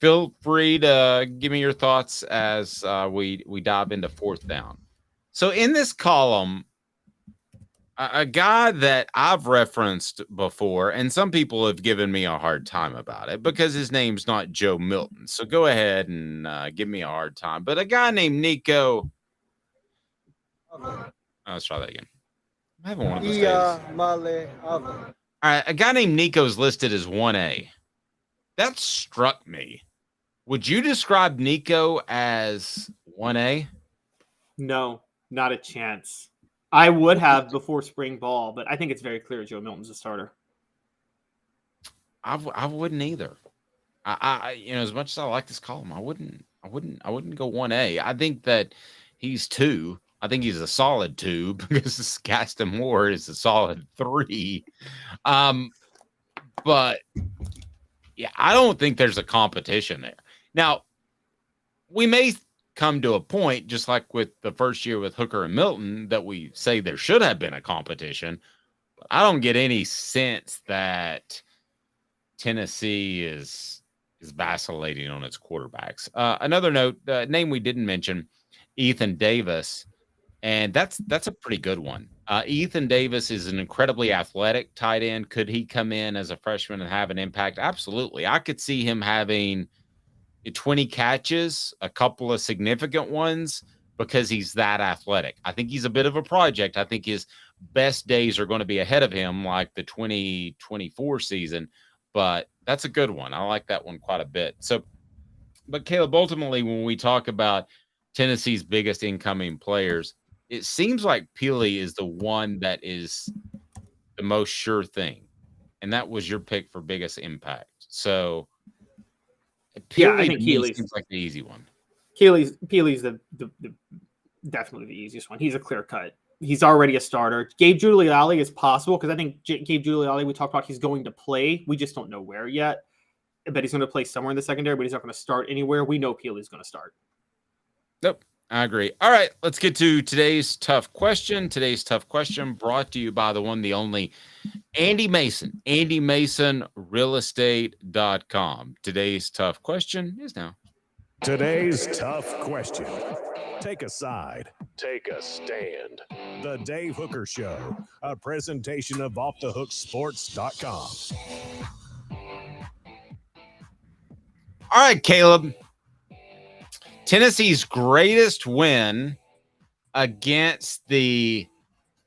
[SPEAKER 3] feel free to give me your thoughts as we dive into fourth down. So in this column, a guy that I've referenced before, and some people have given me a hard time about it because his name's not Joe Milton. So go ahead and give me a hard time. But a guy named Nico. Let's try that again. I'm having one of those days. All right, a guy named Nico is listed as 1A. That struck me. Would you describe Nico as 1A?
[SPEAKER 6] No, Not a chance. I would have before spring ball, but I think it's very clear Joe Milton's a starter.
[SPEAKER 3] I wouldn't either. I as much as I like this column, I wouldn't go 1A. I think that he's 2. I think he's a solid 2 because Gaston Moore is a solid 3. But yeah, I don't think there's a competition there. Now, we may come to a point, just like with the first year with Hooker and Milton, that we say there should have been a competition. But I don't get any sense that Tennessee is vacillating on its quarterbacks. Another note, name we didn't mention, Ethan Davis, and that's a pretty good one. Ethan Davis is an incredibly athletic tight end. Could he come in as a freshman and have an impact? Absolutely. I could see him having 20 catches, a couple of significant ones, because he's that athletic. I think he's a bit of a project. I think his best days are going to be ahead of him, like the 2024 season, but that's a good one. I like that one quite a bit. So, but Caleb, ultimately, when we talk about Tennessee's biggest incoming players, it seems like Peely is the one that is the most sure thing. And that was your pick for biggest impact. So,
[SPEAKER 6] yeah, I think Keeley
[SPEAKER 3] seems like the easy one.
[SPEAKER 6] Peely's the definitely the easiest one. He's a clear cut. He's already a starter. Gabe Giuliani is possible because I think Gabe Giuliani, we talked about he's going to play. We just don't know where yet. But he's going to play somewhere in the secondary, but he's not going to start anywhere. We know Peely's going to start.
[SPEAKER 3] Nope. I agree. All right, let's get to today's tough question. Today's tough question brought to you by the one, the only Andy Mason, AndyMasonRealEstate.com. Today's tough question is now.
[SPEAKER 1] Today's tough question. Take a side. Take a stand. The Dave Hooker Show, a presentation of OffTheHookSports.com.
[SPEAKER 3] All right, Caleb. Tennessee's greatest win against the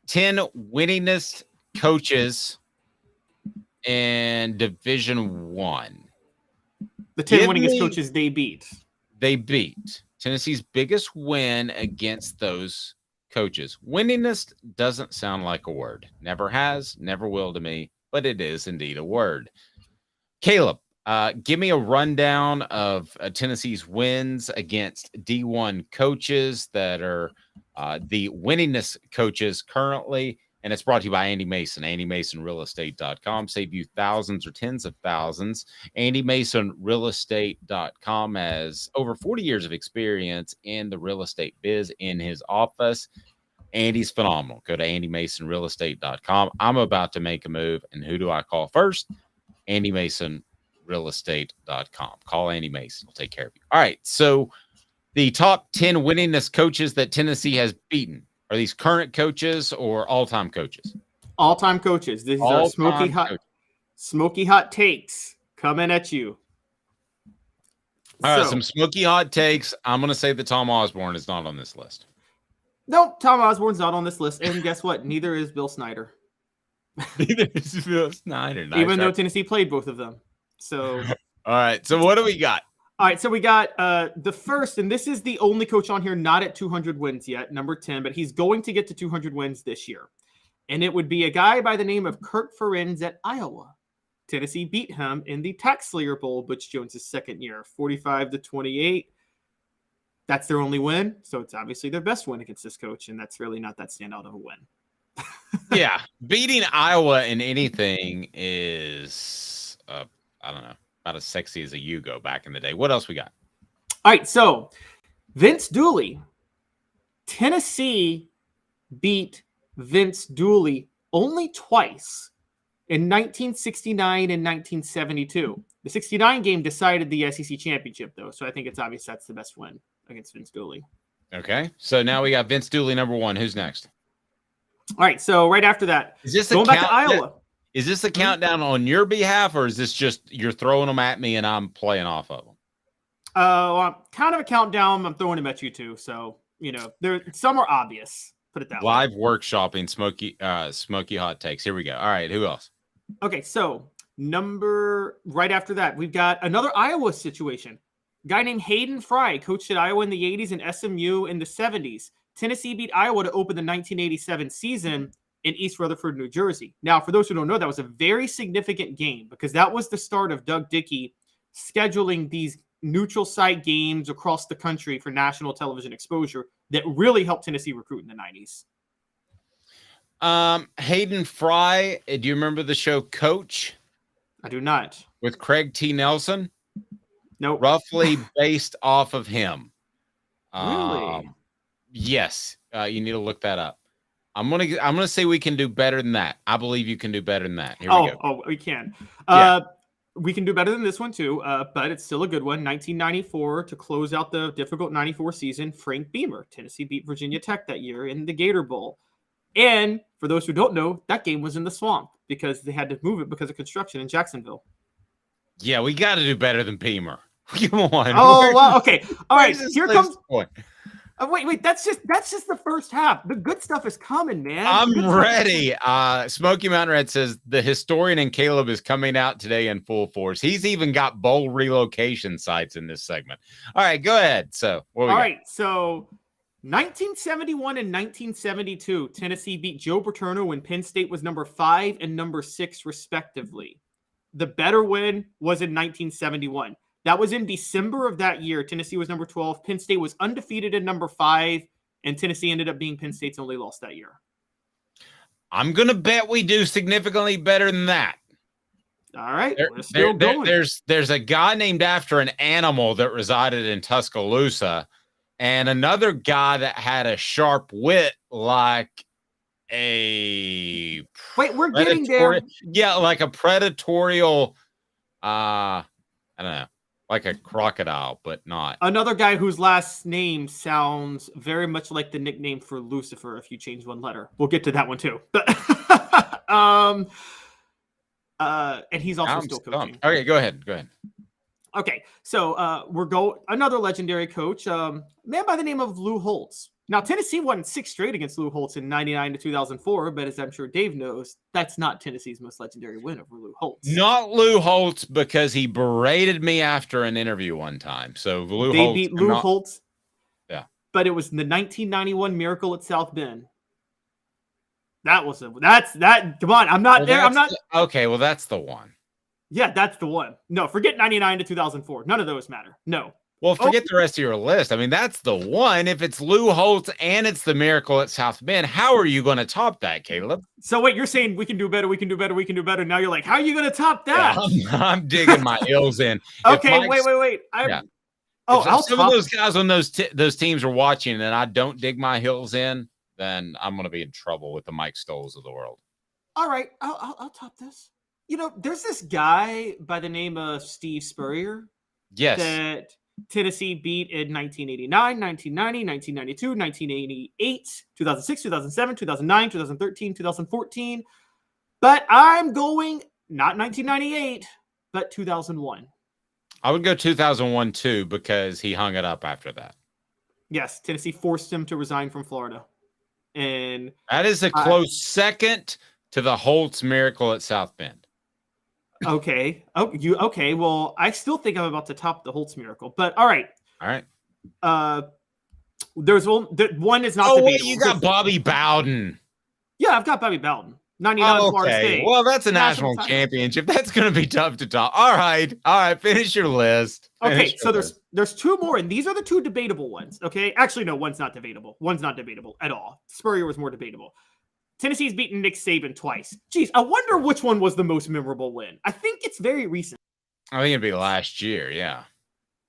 [SPEAKER 3] 10 winningest coaches in Division One.
[SPEAKER 6] The 10 winningest coaches they beat.
[SPEAKER 3] They beat. Tennessee's biggest win against those coaches. Winningest doesn't sound like a word. Never has, never will to me, but it is indeed a word. Caleb, give me a rundown of Tennessee's wins against D1 coaches that are the winningest coaches currently. And it's brought to you by Andy Mason, AndyMasonRealEstate.com. Save you thousands or tens of thousands. AndyMasonRealEstate.com has over 40 years of experience in the real estate biz in his office. Andy's phenomenal. Go to AndyMasonRealEstate.com. I'm about to make a move. And who do I call first? Andy Mason. realestate.com. Call Andy Mason. He'll take care of you. All right. So the top 10 winningest coaches that Tennessee has beaten, are these current coaches or all-time coaches?
[SPEAKER 6] All-time coaches. These are smoky hot takes coming at you.
[SPEAKER 3] All right. Some smoky hot takes. I'm going to say that Tom Osborne is not on this list.
[SPEAKER 6] Nope. Tom Osborne's not on this list. And guess what? Neither is Bill Snyder.
[SPEAKER 3] Neither is Bill Snyder. Nice.
[SPEAKER 6] Even though Tennessee played both of them. So,
[SPEAKER 3] all right. So what do we got?
[SPEAKER 6] All right. So we got the first, and this is the only coach on here not at 200 wins yet, number 10, but he's going to get to 200 wins this year. And it would be a guy by the name of Kurt Ferenz at Iowa. Tennessee beat him in the Tax Slayer Bowl, Butch Jones' second year, 45-28. That's their only win. So it's obviously their best win against this coach. And that's really not that standout of a win.
[SPEAKER 3] Yeah. Beating Iowa in anything is, I don't know, about as sexy as a Yugo back in the day. What else we got?
[SPEAKER 6] All right. So Vince Dooley. Tennessee beat Vince Dooley only twice in 1969 and 1972. The 69 game decided the SEC championship, though. So I think it's obvious that's the best win against Vince Dooley.
[SPEAKER 3] Okay. So now we got Vince Dooley, number 1. Who's next?
[SPEAKER 6] All right. So right after that,
[SPEAKER 3] is this
[SPEAKER 6] going back to Iowa?
[SPEAKER 3] Is this a countdown on your behalf, or is this just you're throwing them at me and I'm playing off of them?
[SPEAKER 6] Kind of a countdown. I'm throwing them at you too. So, some are obvious. Put it that way.
[SPEAKER 3] Live workshopping smoky hot takes. Here we go. All right. Who else?
[SPEAKER 6] Okay. So right after that, we've got another Iowa situation. A guy named Hayden Fry coached at Iowa in the 80s and SMU in the 70s. Tennessee beat Iowa to open the 1987 season in East Rutherford, New Jersey. Now, for those who don't know, that was a very significant game because that was the start of Doug Dickey scheduling these neutral site games across the country for national television exposure that really helped Tennessee recruit in the 90s.
[SPEAKER 3] Hayden Fry, do you remember the show Coach?
[SPEAKER 6] I do not.
[SPEAKER 3] With Craig T. Nelson?
[SPEAKER 6] Nope.
[SPEAKER 3] Roughly based off of him.
[SPEAKER 6] Really?
[SPEAKER 3] Yes. You need to look that up. I'm gonna say we can do better than that. I believe you can do better than that. Here we go.
[SPEAKER 6] Oh, we can.
[SPEAKER 3] Yeah.
[SPEAKER 6] We can do better than this one too, but it's still a good one. 1994 to close out the difficult 94 season. Frank Beamer, Tennessee beat Virginia Tech that year in the Gator Bowl. And for those who don't know, that game was in the swamp because they had to move it because of construction in Jacksonville.
[SPEAKER 3] Yeah, we got to do better than Beamer. Come on.
[SPEAKER 6] Oh, well, okay. All right. Here comes.
[SPEAKER 3] Point?
[SPEAKER 6] Wait. That's just the first half. The good stuff is coming, man.
[SPEAKER 3] I'm ready. Smoky Mountain Red says the historian in Caleb is coming out today in full force. He's even got bowl relocation sites in this segment. All right, go ahead. So, what we got?
[SPEAKER 6] All right. So, 1971 and 1972, Tennessee beat Joe Paterno when Penn State was number 5 and number 6, respectively. The better win was in 1971. That was in December of that year. Tennessee was number 12. Penn State was undefeated at number 5, and Tennessee ended up being Penn State's only loss that year.
[SPEAKER 3] I'm going to bet we do significantly better than that.
[SPEAKER 6] All right. We're still going.
[SPEAKER 3] There's a guy named after an animal that resided in Tuscaloosa, and another guy that had a sharp wit like a...
[SPEAKER 6] Wait, we're getting there.
[SPEAKER 3] Yeah, like a predatorial... I don't know. Like a crocodile, but not.
[SPEAKER 6] Another guy whose last name sounds very much like the nickname for Lucifer if you change one letter. We'll get to that one too. And he's also still coaching.
[SPEAKER 3] Okay, go ahead.
[SPEAKER 6] Okay, so another legendary coach, man by the name of Lou Holtz. Now, Tennessee won 6 straight against Lou Holtz in 99 to 2004, but as I'm sure Dave knows, that's not Tennessee's most legendary win over Lou Holtz.
[SPEAKER 3] Not Lou Holtz because he berated me after an interview one time. So
[SPEAKER 6] They beat Lou Holtz.
[SPEAKER 3] Yeah.
[SPEAKER 6] But it was the 1991 Miracle at South Bend. Come on, I'm not there.
[SPEAKER 3] Okay, well, that's the one.
[SPEAKER 6] Yeah, that's the one. No, forget 99 to 2004. None of those matter. No.
[SPEAKER 3] Well, forget the rest of your list. I mean, that's the one. If it's Lou Holtz and it's the Miracle at South Bend, how are you going to top that, Caleb?
[SPEAKER 6] So wait, you're saying we can do better, we can do better, we can do better. Now you're like, how are you going to top that?
[SPEAKER 3] Yeah, I'm digging my heels in.
[SPEAKER 6] Okay, wait.
[SPEAKER 3] Some of those guys on those teams are watching and I don't dig my heels in, then I'm going to be in trouble with the Mike Stolls of the world.
[SPEAKER 6] All right, I'll top this. You know, there's this guy by the name of Steve Spurrier.
[SPEAKER 3] Yes.
[SPEAKER 6] That Tennessee beat in 1989, 1990, 1992, 1988, 2006, 2007, 2009, 2013, 2014. But I'm going not 1998, but 2001.
[SPEAKER 3] I would go 2001 too because he hung it up after that.
[SPEAKER 6] Yes, Tennessee forced him to resign from Florida. And
[SPEAKER 3] that is a close second to the Holtz Miracle at South Bend.
[SPEAKER 6] Okay. Okay. Well, I still think I'm about to top the Holtz Miracle, but all right. There's one is not.
[SPEAKER 3] Oh, wait, you got Bobby Bowden.
[SPEAKER 6] Yeah, I've got Bobby Bowden. 99 Florida State.
[SPEAKER 3] Well, that's a national championship. That's going to be tough to top. All right. Finish your list.
[SPEAKER 6] There's 2 more, and these are the 2 debatable ones. Okay. Actually, no, one's not debatable. One's not debatable at all. Spurrier was more debatable. Tennessee's beaten Nick Saban twice. Geez, I wonder which one was the most memorable win. I think it's very recent.
[SPEAKER 3] I think it'd be last year, yeah,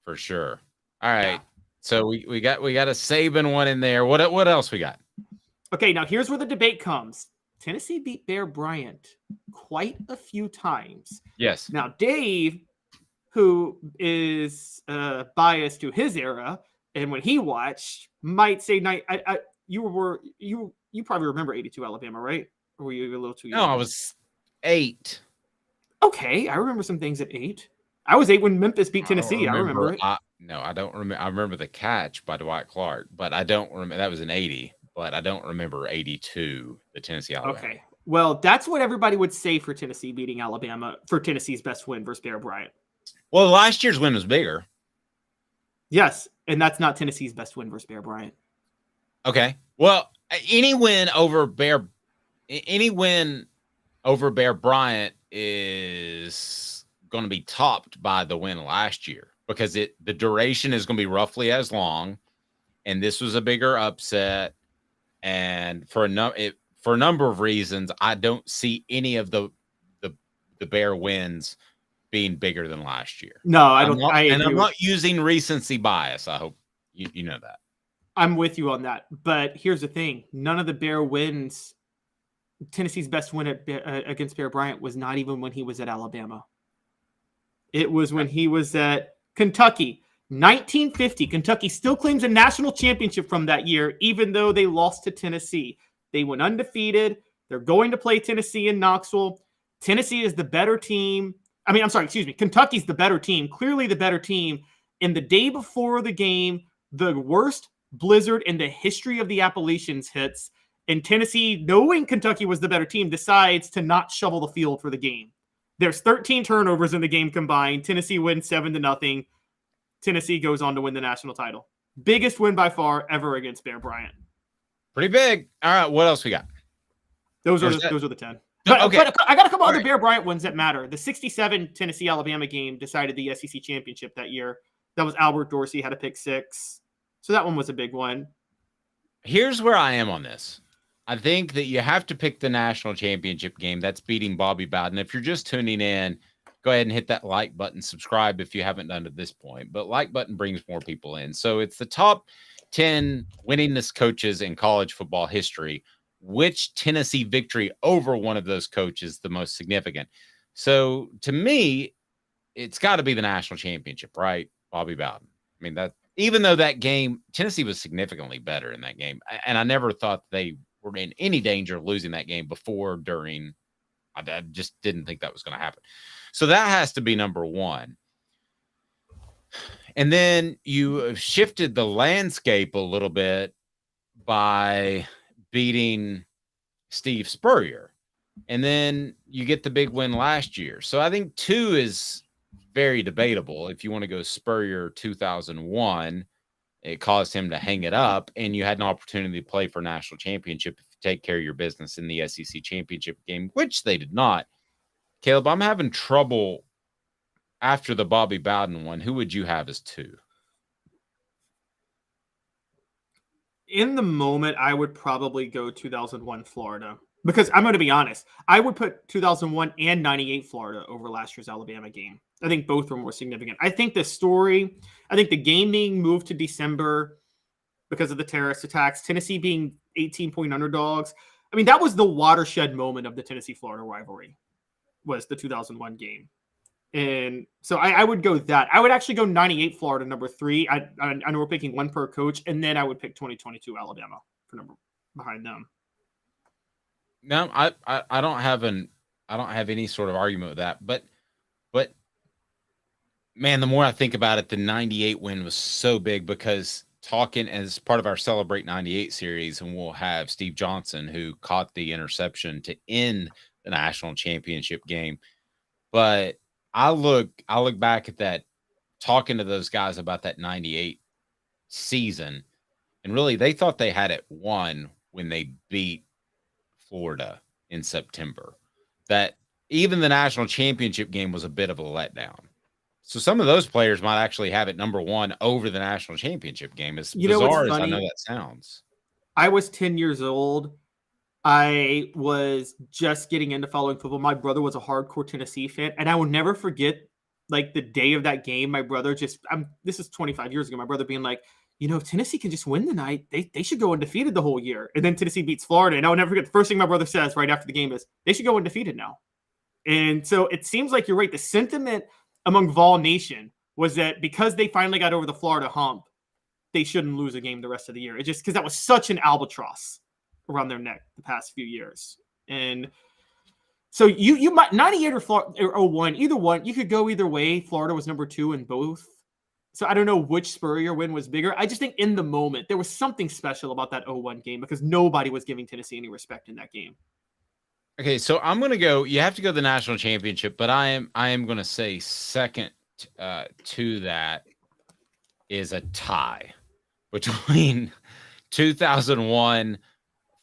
[SPEAKER 3] for sure. All right, yeah. So we got a Saban one in there. What else we got?
[SPEAKER 6] Okay, now here's where the debate comes. Tennessee beat Bear Bryant quite a few times.
[SPEAKER 3] Yes.
[SPEAKER 6] Now Dave, who is biased to his era, and when he watched, might say, you probably remember 82 Alabama, right? Or were you a little too young?
[SPEAKER 3] No, I was 8.
[SPEAKER 6] Okay, I remember some things at 8. I was 8 when Memphis beat Tennessee. I remember it.
[SPEAKER 3] No, I don't remember. I remember the catch by Dwight Clark, but I don't remember. That was an 80, but I don't remember 82, the Tennessee Alabama.
[SPEAKER 6] Okay, well, that's what everybody would say for Tennessee beating Alabama for Tennessee's best win versus Bear Bryant.
[SPEAKER 3] Well, last year's win was bigger.
[SPEAKER 6] Yes, and that's not Tennessee's best win versus Bear Bryant.
[SPEAKER 3] Okay. Well, any win over Bear Bryant is going to be topped by the win last year because the duration is going to be roughly as long, and this was a bigger upset. And for a number of reasons, I don't see any of the Bear wins being bigger than last year.
[SPEAKER 6] No, I don't.
[SPEAKER 3] I'm not using recency bias. I hope you know that.
[SPEAKER 6] I'm with you on that. But here's the thing: none of the Bear wins. Tennessee's best win against Bear Bryant was not even when he was at Alabama. It was when he was at Kentucky. 1950. Kentucky still claims a national championship from that year, even though they lost to Tennessee. They went undefeated. They're going to play Tennessee in Knoxville. Tennessee is the better team. Kentucky's the better team, clearly the better team. And the day before the game, the worst blizzard in the history of the Appalachians hits. And Tennessee, knowing Kentucky was the better team, decides to not shovel the field for the game. There's 13 turnovers in the game combined. Tennessee wins 7-0. Tennessee goes on to win the national title. Biggest win by far ever against Bear Bryant.
[SPEAKER 3] Pretty big. All right, what else we got?
[SPEAKER 6] Those are the 10. But I got a couple other Bear Bryant ones that matter. The 67 Tennessee-Alabama game decided the SEC championship that year. That was Albert Dorsey had a pick six. So that one was a big one.
[SPEAKER 3] Here's where I am on this. I think that you have to pick the national championship game. That's beating Bobby Bowden. If you're just tuning in, go ahead and hit that like button, subscribe if you haven't done it at this point. But like button brings more people in. So it's the top 10 winningest coaches in college football history. Which Tennessee victory over one of those coaches the most significant? So to me, it's got to be the national championship, right? Bobby Bowden. I mean, that even though that game, Tennessee was significantly better in that game. And I never thought they were in any danger of losing that game before, during. I just didn't think that was going to happen. So that has to be number one. And then you have shifted the landscape a little bit by beating Steve Spurrier. And then you get the big win last year. So I think 2 is very debatable. If you want to go Spurrier 2001, it caused him to hang it up, and you had an opportunity to play for a national championship if you take care of your business in the SEC championship game, which they did not. Caleb, I'm having trouble after the Bobby Bowden one. Who would you have as 2?
[SPEAKER 6] In the moment, I would probably go 2001 Florida. Because I'm going to be honest, I would put 2001 and 98 Florida over last year's Alabama game. I think both were more significant. I think the game being moved to December because of the terrorist attacks, Tennessee being 18-point underdogs. I mean, that was the watershed moment of the Tennessee-Florida rivalry, was the 2001 game. And so I would go that. I would actually go 98 Florida, number 3. I know we're picking one per coach, and then I would pick 2022 Alabama for number behind them.
[SPEAKER 3] No, I don't have any sort of argument with that. But man, the more I think about it, the 98 win was so big because talking as part of our Celebrate 98 series, and we'll have Steve Johnson, who caught the interception to end the national championship game. But I look back at that, talking to those guys about that 98 season, and really they thought they had it won when they beat Florida in September. That even the national championship game was a bit of a letdown. So some of those players might actually have it number 1 over the national championship game. As bizarre as I know that sounds.
[SPEAKER 6] I was 10 years old. I was just getting into following football. My brother was a hardcore Tennessee fan, and I will never forget, like, the day of that game. My brother this is 25 years ago. My brother being like, if Tennessee can just win the night, they should go undefeated the whole year. And then Tennessee beats Florida. And I will never forget, the first thing my brother says right after the game is, they should go undefeated now. And so it seems like you're right. The sentiment among Vol Nation was that because they finally got over the Florida hump, they shouldn't lose a game the rest of the year. It just because that was such an albatross around their neck the past few years. And so you might 98 or 01, either one, you could go either way. Florida was number 2 in both. So I don't know which Spurrier win was bigger. I just think in the moment, there was something special about that 01 game because nobody was giving Tennessee any respect in that game.
[SPEAKER 3] Okay, so I'm going to go, you have to go the national championship, but I am going to say second to that is a tie between 2001,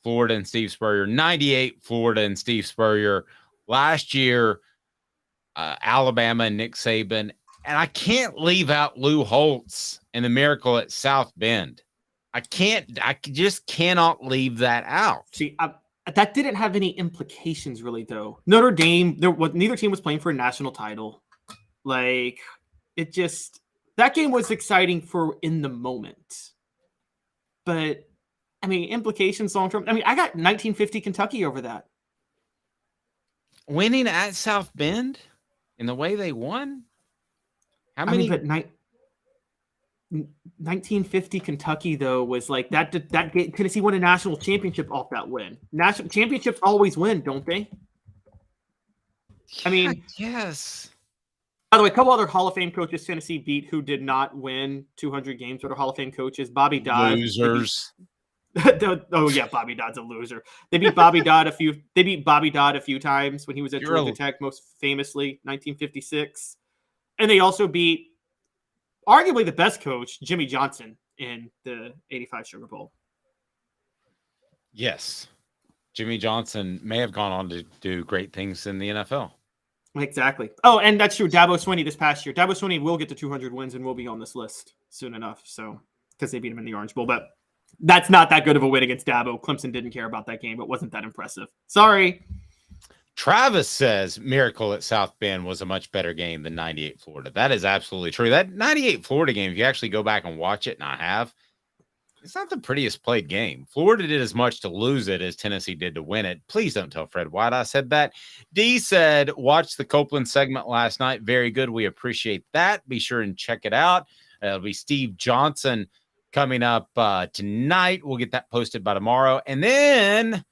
[SPEAKER 3] Florida and Steve Spurrier. 98, Florida and Steve Spurrier. Last year, Alabama and Nick Saban. And I can't leave out Lou Holtz and the miracle at South Bend. I just cannot leave that out.
[SPEAKER 6] See, that didn't have any implications really, though. Notre Dame, neither team was playing for a national title. Like, that game was exciting for in the moment. But, I mean, implications long-term. I mean, I got 1950 Kentucky over that.
[SPEAKER 3] Winning at South Bend in the way they won? How many?
[SPEAKER 6] 1950 Kentucky, though, was like that game, Tennessee won a national championship off that win. National championships always win, don't they? I mean,
[SPEAKER 3] yes.
[SPEAKER 6] By the way, a couple other Hall of Fame coaches Tennessee beat who did not win 200 games, but are Hall of Fame coaches. Bobby Dodd.
[SPEAKER 3] Losers.
[SPEAKER 6] Oh yeah, Bobby Dodd's a loser. They beat Bobby Dodd a few times when he was at Georgia Tech, most famously 1956. And they also beat arguably the best coach, Jimmy Johnson, in the 85 Sugar Bowl.
[SPEAKER 3] Yes. Jimmy Johnson may have gone on to do great things in the NFL.
[SPEAKER 6] Exactly. Oh, and that's true. Dabo Swinney this past year. Dabo Swinney will get to 200 wins and will be on this list soon enough. So, because they beat him in the Orange Bowl. But that's not that good of a win against Dabo. Clemson didn't care about that game. It wasn't that impressive. Sorry.
[SPEAKER 3] Travis says Miracle at South Bend was a much better game than 98 Florida. That is absolutely true. That 98 Florida game, if you actually go back and watch it, and I have, it's not the prettiest played game. Florida did as much to lose it as Tennessee did to win it. Please don't tell Fred White I said that. D said, watch the Copeland segment last night. Very good. We appreciate that. Be sure and check it out. It'll be Steve Johnson coming up tonight. We'll get that posted by tomorrow. And then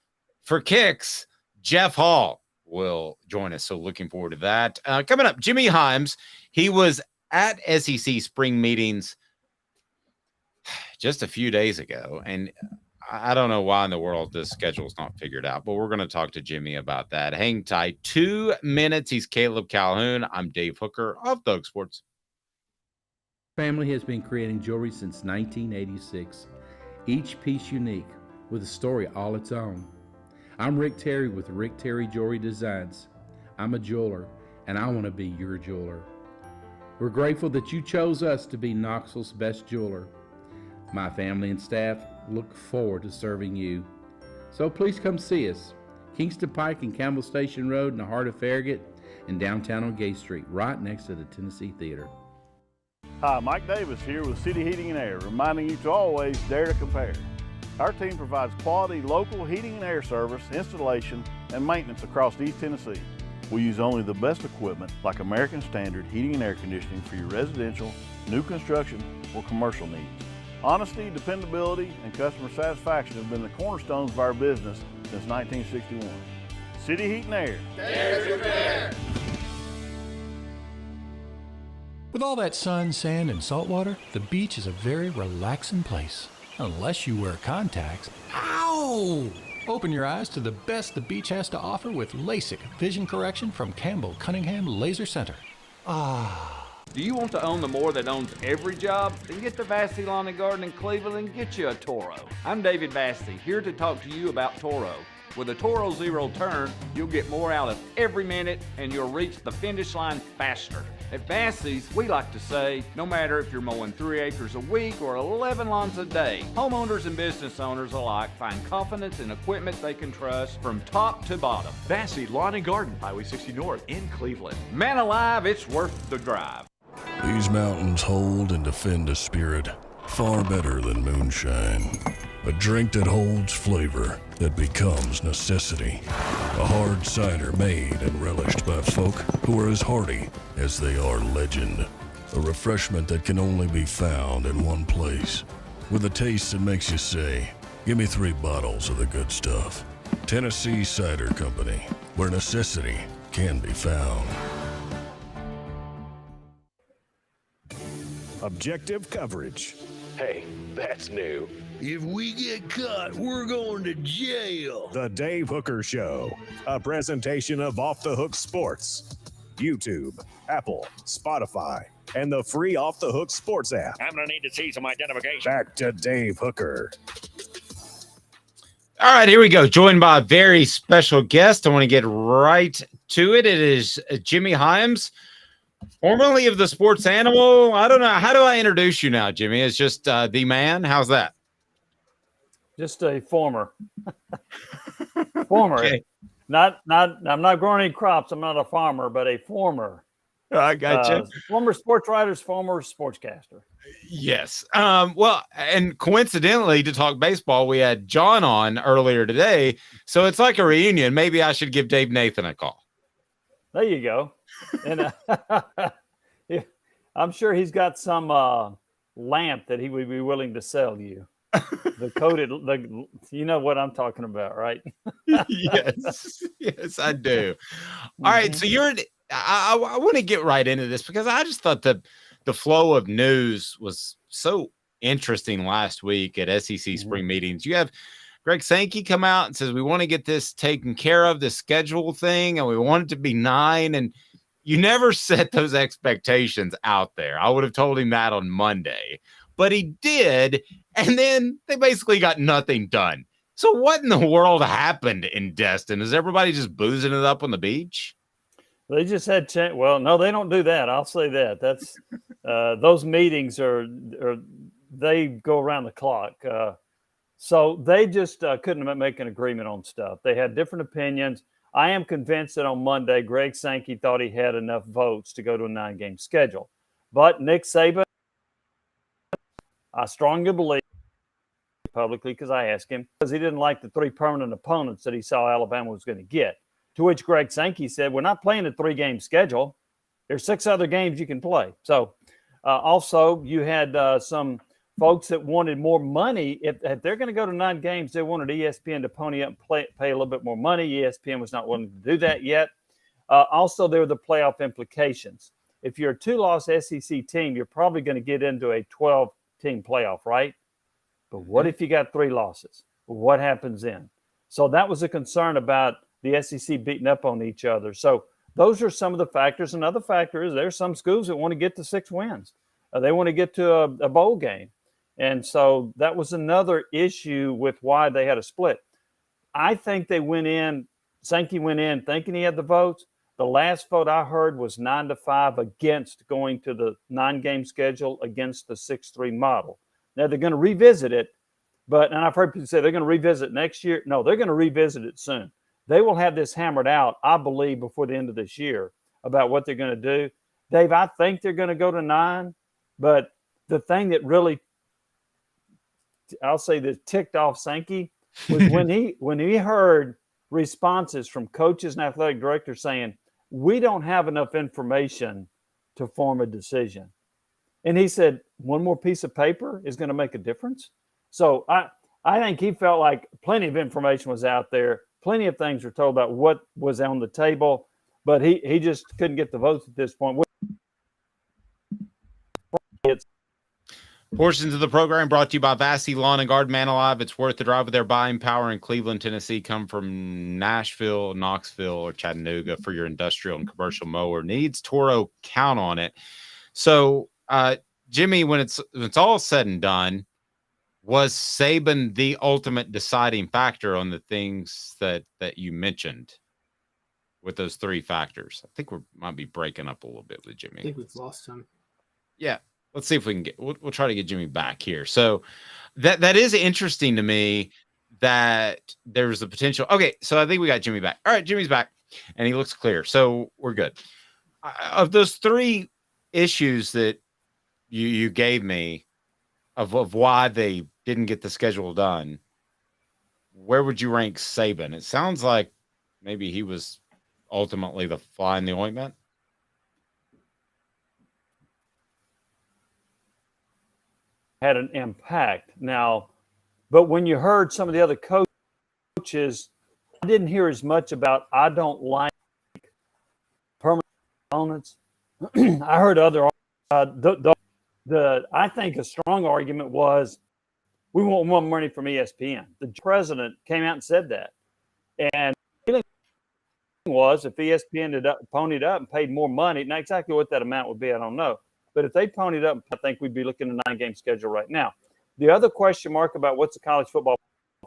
[SPEAKER 3] for kicks, Jeff Hall will join us. So looking forward to that. Coming up, Jimmy Hyams. He was at SEC spring meetings just a few days ago. And I don't know why in the world this schedule is not figured out, but we're going to talk to Jimmy about that. Hang tight. 2 minutes. He's Caleb Calhoun. I'm Dave Hooker of Thug Sports.
[SPEAKER 11] Family has been creating jewelry since 1986. Each piece unique with a story all its own. I'm Rick Terry with Rick Terry Jewelry Designs. I'm a jeweler, and I want to be your jeweler. We're grateful that you chose us to be Knoxville's best jeweler. My family and staff look forward to serving you. So please come see us. Kingston Pike and Campbell Station Road in the heart of Farragut and downtown on Gay Street, right next to the Tennessee Theater.
[SPEAKER 9] Hi, Mike Davis here with City Heating and Air, reminding you to always dare to compare. Our team provides quality local heating and air service, installation, and maintenance across East Tennessee. We use only the best equipment like American Standard heating and air conditioning for your residential, new construction, or commercial needs. Honesty, dependability, and customer satisfaction have been the cornerstones of our business since 1961. City Heat and Air.
[SPEAKER 12] Dare to compare. With all that sun, sand, and salt water, the beach is a very relaxing place. Unless you wear contacts. Ow! Open your eyes to the best the beach has to offer with LASIK vision correction from Campbell Cunningham Laser Center. Ah.
[SPEAKER 7] Do you want to own the more that owns every job? Then get to Vassy Lawn and Garden in Cleveland and get you a Toro. I'm David Vassy, here to talk to you about Toro. With a Toro Zero Turn, you'll get more out of every minute and you'll reach the finish line faster. At Vassy's, we like to say, no matter if you're mowing 3 acres a week or 11 lawns a day, homeowners and business owners alike find confidence in equipment they can trust from top to bottom.
[SPEAKER 8] Vassy Lawn and Garden, Highway 60 North in Cleveland.
[SPEAKER 7] Man alive, it's worth the drive.
[SPEAKER 10] These mountains hold and defend a spirit far better than moonshine. A drink that holds flavor, that becomes necessity. A hard cider made and relished by folk who are as hearty as they are legend. A refreshment that can only be found in one place. With a taste that makes you say, give me 3 bottles of the good stuff. Tennessee Cider Company, where necessity can be found.
[SPEAKER 1] Objective coverage. Hey, that's new.
[SPEAKER 5] If we get caught, we're going to jail.
[SPEAKER 1] The Dave Hooker Show, a presentation of Off the Hook Sports. YouTube, Apple, Spotify, and the free Off the Hook Sports app.
[SPEAKER 16] I'm going to need to see some identification.
[SPEAKER 1] Back to Dave Hooker.
[SPEAKER 3] All right, here we go. Joined by a very special guest. I want to get right to it. It is Jimmy Hyams, formerly of the Sports Animal. I don't know. How do I introduce you now, Jimmy? It's just the man. How's that?
[SPEAKER 17] Just a former. Former. Okay. I'm not growing any crops. I'm not a farmer, but a former.
[SPEAKER 3] I got you.
[SPEAKER 17] Former sports writer, former sportscaster.
[SPEAKER 3] Yes. Well, and coincidentally, to talk baseball, we had John on earlier today. So it's like a reunion. Maybe I should give Dave Nathan a call.
[SPEAKER 17] There you go. And I'm sure he's got some lamp that he would be willing to sell you. You know what I'm talking about, right?
[SPEAKER 3] Yes, I do. All right. So I want to get right into this because I just thought the flow of news was so interesting last week at SEC spring meetings. You have Greg Sankey come out and says, we want to get this taken care of, this schedule thing, and we want it to be 9. And you never set those expectations out there. I would have told him that on Monday, but he did. And then they basically got nothing done. So what in the world happened in Destin? Is everybody just boozing it up on the beach?
[SPEAKER 17] They just had well, no, they don't do that. I'll say that. That's those meetings are they go around the clock. So they just couldn't make an agreement on stuff. They had different opinions. I am convinced that on Monday, Greg Sankey thought he had enough votes to go to a 9-game schedule. But Nick Saban, I strongly believe publicly because I asked him, because he didn't like the 3 permanent opponents that he saw Alabama was going to get. To which Greg Sankey said, we're not playing a 3-game schedule. There's 6 other games you can play. So also you had some folks that wanted more money. If they're going to go to 9 games, they wanted ESPN to pony up and pay a little bit more money. ESPN was not willing to do that yet. Also, there were the playoff implications. If you're a 2-loss SEC team, you're probably going to get into a 12-team playoff, right? But what if you got 3 losses? What happens then? So that was a concern about the SEC beating up on each other. So those are some of the factors. Another factor is there's some schools that want to get to 6 wins. They want to get to a bowl game. And so that was another issue with why they had a split. I think Sankey went in thinking he had the votes. The last vote I heard was 9-5 against going to the 9-game schedule against the 6-3 model. Now they're going to revisit it, and I've heard people say they're going to revisit it next year. No, they're going to revisit it soon. They will have this hammered out, I believe, before the end of this year about what they're going to do. Dave, I think they're going to go to 9, but the thing that really, I'll say that ticked off Sankey was when he heard responses from coaches and athletic directors saying, we don't have enough information to form a decision. And he said, one more piece of paper is going to make a difference. So I think he felt like plenty of information was out there. Plenty of things were told about what was on the table, but he just couldn't get the votes at this point.
[SPEAKER 3] Portions of the program brought to you by Vassy Lawn and Garden. Man alive, it's worth the drive with their buying power in Cleveland, Tennessee. Come from Nashville, Knoxville, or Chattanooga for your industrial and commercial mower needs. Toro, count on it. So, Jimmy, when it's all said and done, was Saban the ultimate deciding factor on the things that you mentioned with those 3 factors? I think we might be breaking up a little bit with Jimmy.
[SPEAKER 6] I think we've lost him.
[SPEAKER 3] Yeah. Let's see if we can we'll try to get Jimmy back here. So that is interesting to me that there's a potential. Okay. So I think we got Jimmy back. All right. Jimmy's back and he looks clear. So we're good. Of those 3 issues that you gave me of why they didn't get the schedule done, where would you rank Saban? It sounds like maybe he was ultimately the fly in the ointment.
[SPEAKER 17] Had an impact now, but when you heard some of the other coaches, I didn't hear as much about I don't like permanent opponents. I heard other I think a strong argument was we want more money from ESPN. The president came out and said that, and the feeling was if ESPN ponied up and paid more money, not exactly what that amount would be, I don't know. But if they ponied up, I think we'd be looking at a 9-game schedule right now. The other question mark about what's the college football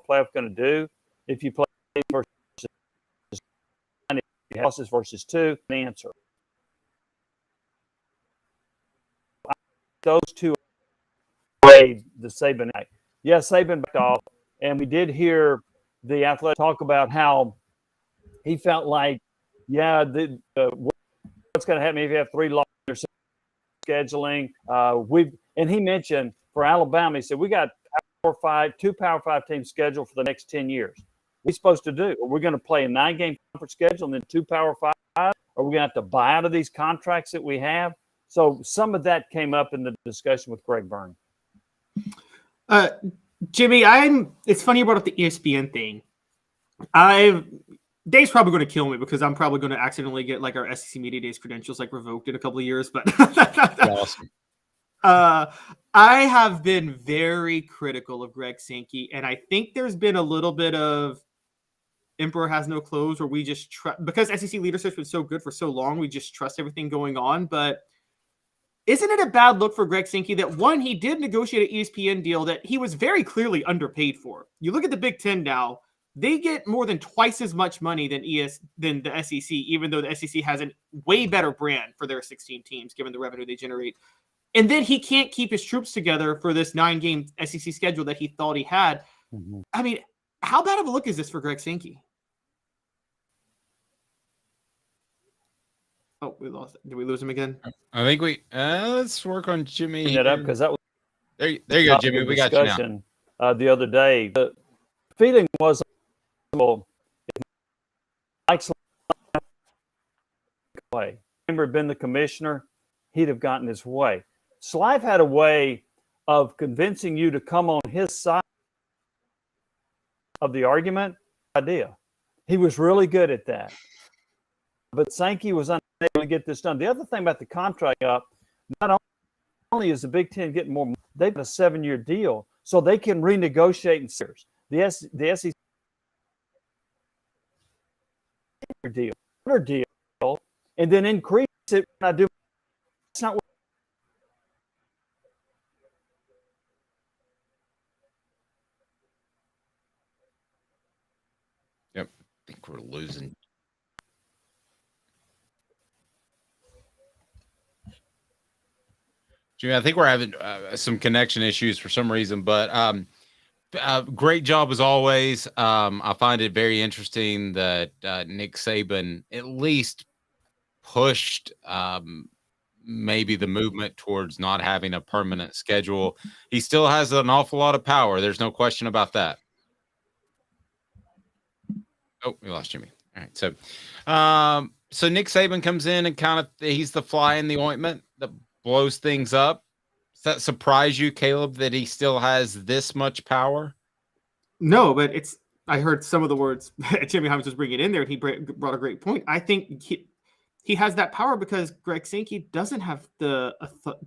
[SPEAKER 17] playoff going to do if you play versus losses versus 2, the answer. Those two played the Saban night. Yes, Saban backed off, and we did hear the Athletic talk about how he felt like, what's going to happen if you have 3 losses scheduling. And he mentioned for Alabama, he said, we got 2 Power 5 teams scheduled for the next 10 years. What are we supposed to do? Are we going to play a 9-game conference schedule and then 2 Power 5? Are we going to have to buy out of these contracts that we have? So some of that came up in the discussion with Greg Byrne.
[SPEAKER 6] Jimmy, it's funny you brought up the ESPN thing. Dave's probably going to kill me because I'm probably going to accidentally get like our SEC Media Days credentials like revoked in a couple of years. But
[SPEAKER 3] awesome.
[SPEAKER 6] I have been very critical of Greg Sankey, and I think there's been a little bit of Emperor has no clothes where we just because SEC leadership's been so good for so long, we just trust everything going on. But isn't it a bad look for Greg Sankey that, one, he did negotiate an ESPN deal that he was very clearly underpaid for? You look at the Big Ten now, they get more than twice as much money than the SEC, even though the SEC has a way better brand for their 16 teams, given the revenue they generate. And then he can't keep his troops together for this 9-game SEC schedule that he thought he had. Mm-hmm. I mean, how bad of a look is this for Greg Sankey? Oh, we lost. Did we lose him again?
[SPEAKER 3] I think let's work on Jimmy.
[SPEAKER 17] That up because that was
[SPEAKER 3] there you go, Jimmy. We got you now.
[SPEAKER 17] The other day, the feeling was, Mike's way. Remember, been the commissioner, he'd have gotten his way. Slive had a way of convincing you to come on his side of the argument. Idea. He was really good at that. But Sankey was unable to get this done. The other thing about the contract up, not only is the Big Ten getting more money, they've got a 7-year deal, so they can renegotiate in years. The SEC deal, and then increase it when I do. It's not.
[SPEAKER 3] Yep, I think we're losing. Jimmy, I think we're having some connection issues for some reason, but great job as always. I find it very interesting that Nick Saban at least pushed maybe the movement towards not having a permanent schedule. He still has an awful lot of power. There's no question about that. Oh, we lost Jimmy. All right. So Nick Saban comes in and he's the fly in the ointment that blows things up. Does that surprise you, Caleb, that he still has this much power?
[SPEAKER 6] No, but I heard some of the words Jimmy Hyams was bringing in there, and he brought a great point. I think he has that power because Greg Sankey doesn't have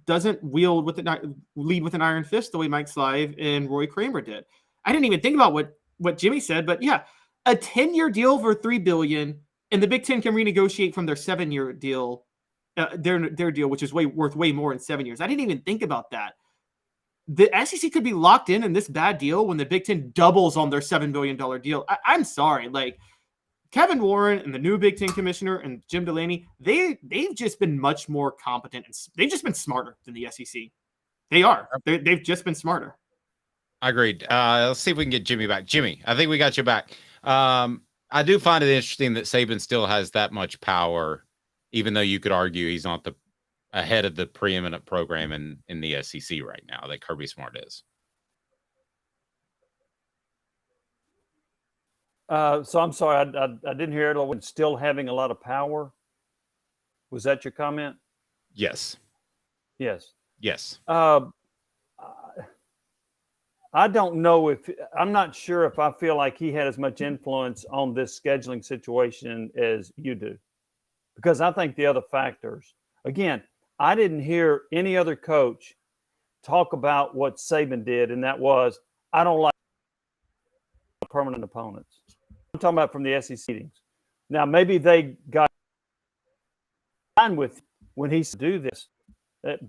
[SPEAKER 6] doesn't lead with an iron fist the way Mike Slive and Roy Kramer did. I didn't even think about what Jimmy said, but yeah, a 10-year deal for $3 billion, and the Big Ten can renegotiate from their 7-year deal. Their deal, which is worth way more in 7 years. I didn't even think about that. The SEC could be locked in this bad deal when the Big Ten doubles on their $7 billion deal. I'm sorry. Like, Kevin Warren and the new Big Ten commissioner and Jim Delaney, they've just been much more competent, and they've just been smarter than the SEC. They are. They've just been smarter.
[SPEAKER 3] Agreed. Let's see if we can get Jimmy back. Jimmy, I think we got you back. I do find it interesting that Saban still has that much power, even though you could argue he's not the ahead of the preeminent program in the SEC right now that Kirby Smart is.
[SPEAKER 17] So I'm sorry, I didn't hear it. When still having a lot of power. Was that your comment?
[SPEAKER 3] Yes.
[SPEAKER 17] Yes.
[SPEAKER 3] Yes.
[SPEAKER 17] I don't know I'm not sure if I feel like he had as much influence on this scheduling situation as you do. Because I think the other factors, again, I didn't hear any other coach talk about what Saban did, and that was, I don't like permanent opponents. I'm talking about from the SEC meetings. Now, maybe they got fine with when he said do this,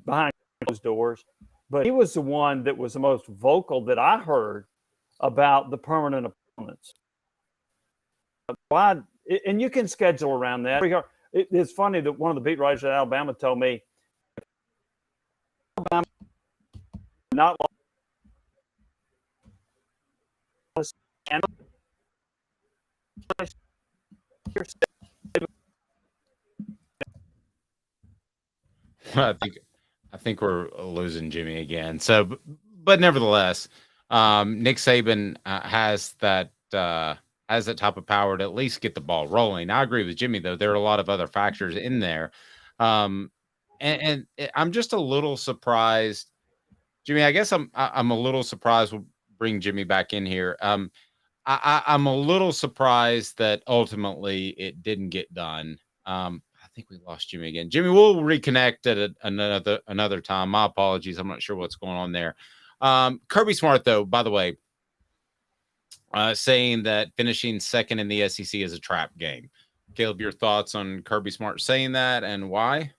[SPEAKER 17] behind closed doors. But he was the one that was the most vocal that I heard about the permanent opponents. And you can schedule around that. It's funny that one of the beat writers at Alabama told me, Alabama not
[SPEAKER 3] I think we're losing Jimmy again. So, but nevertheless, Nick Saban has that type of power to at least get the ball rolling. I agree with Jimmy, though. There are a lot of other factors in there. And I'm just a little surprised, Jimmy. I guess I'm a little surprised. We'll bring Jimmy back in here. I'm a little surprised that ultimately it didn't get done. I think we lost Jimmy again. Jimmy, we'll reconnect at another time. My apologies. I'm not sure what's going on there. Kirby Smart, though, by the way, saying that finishing second in the SEC is a trap game. Caleb, your thoughts on Kirby Smart saying that and why?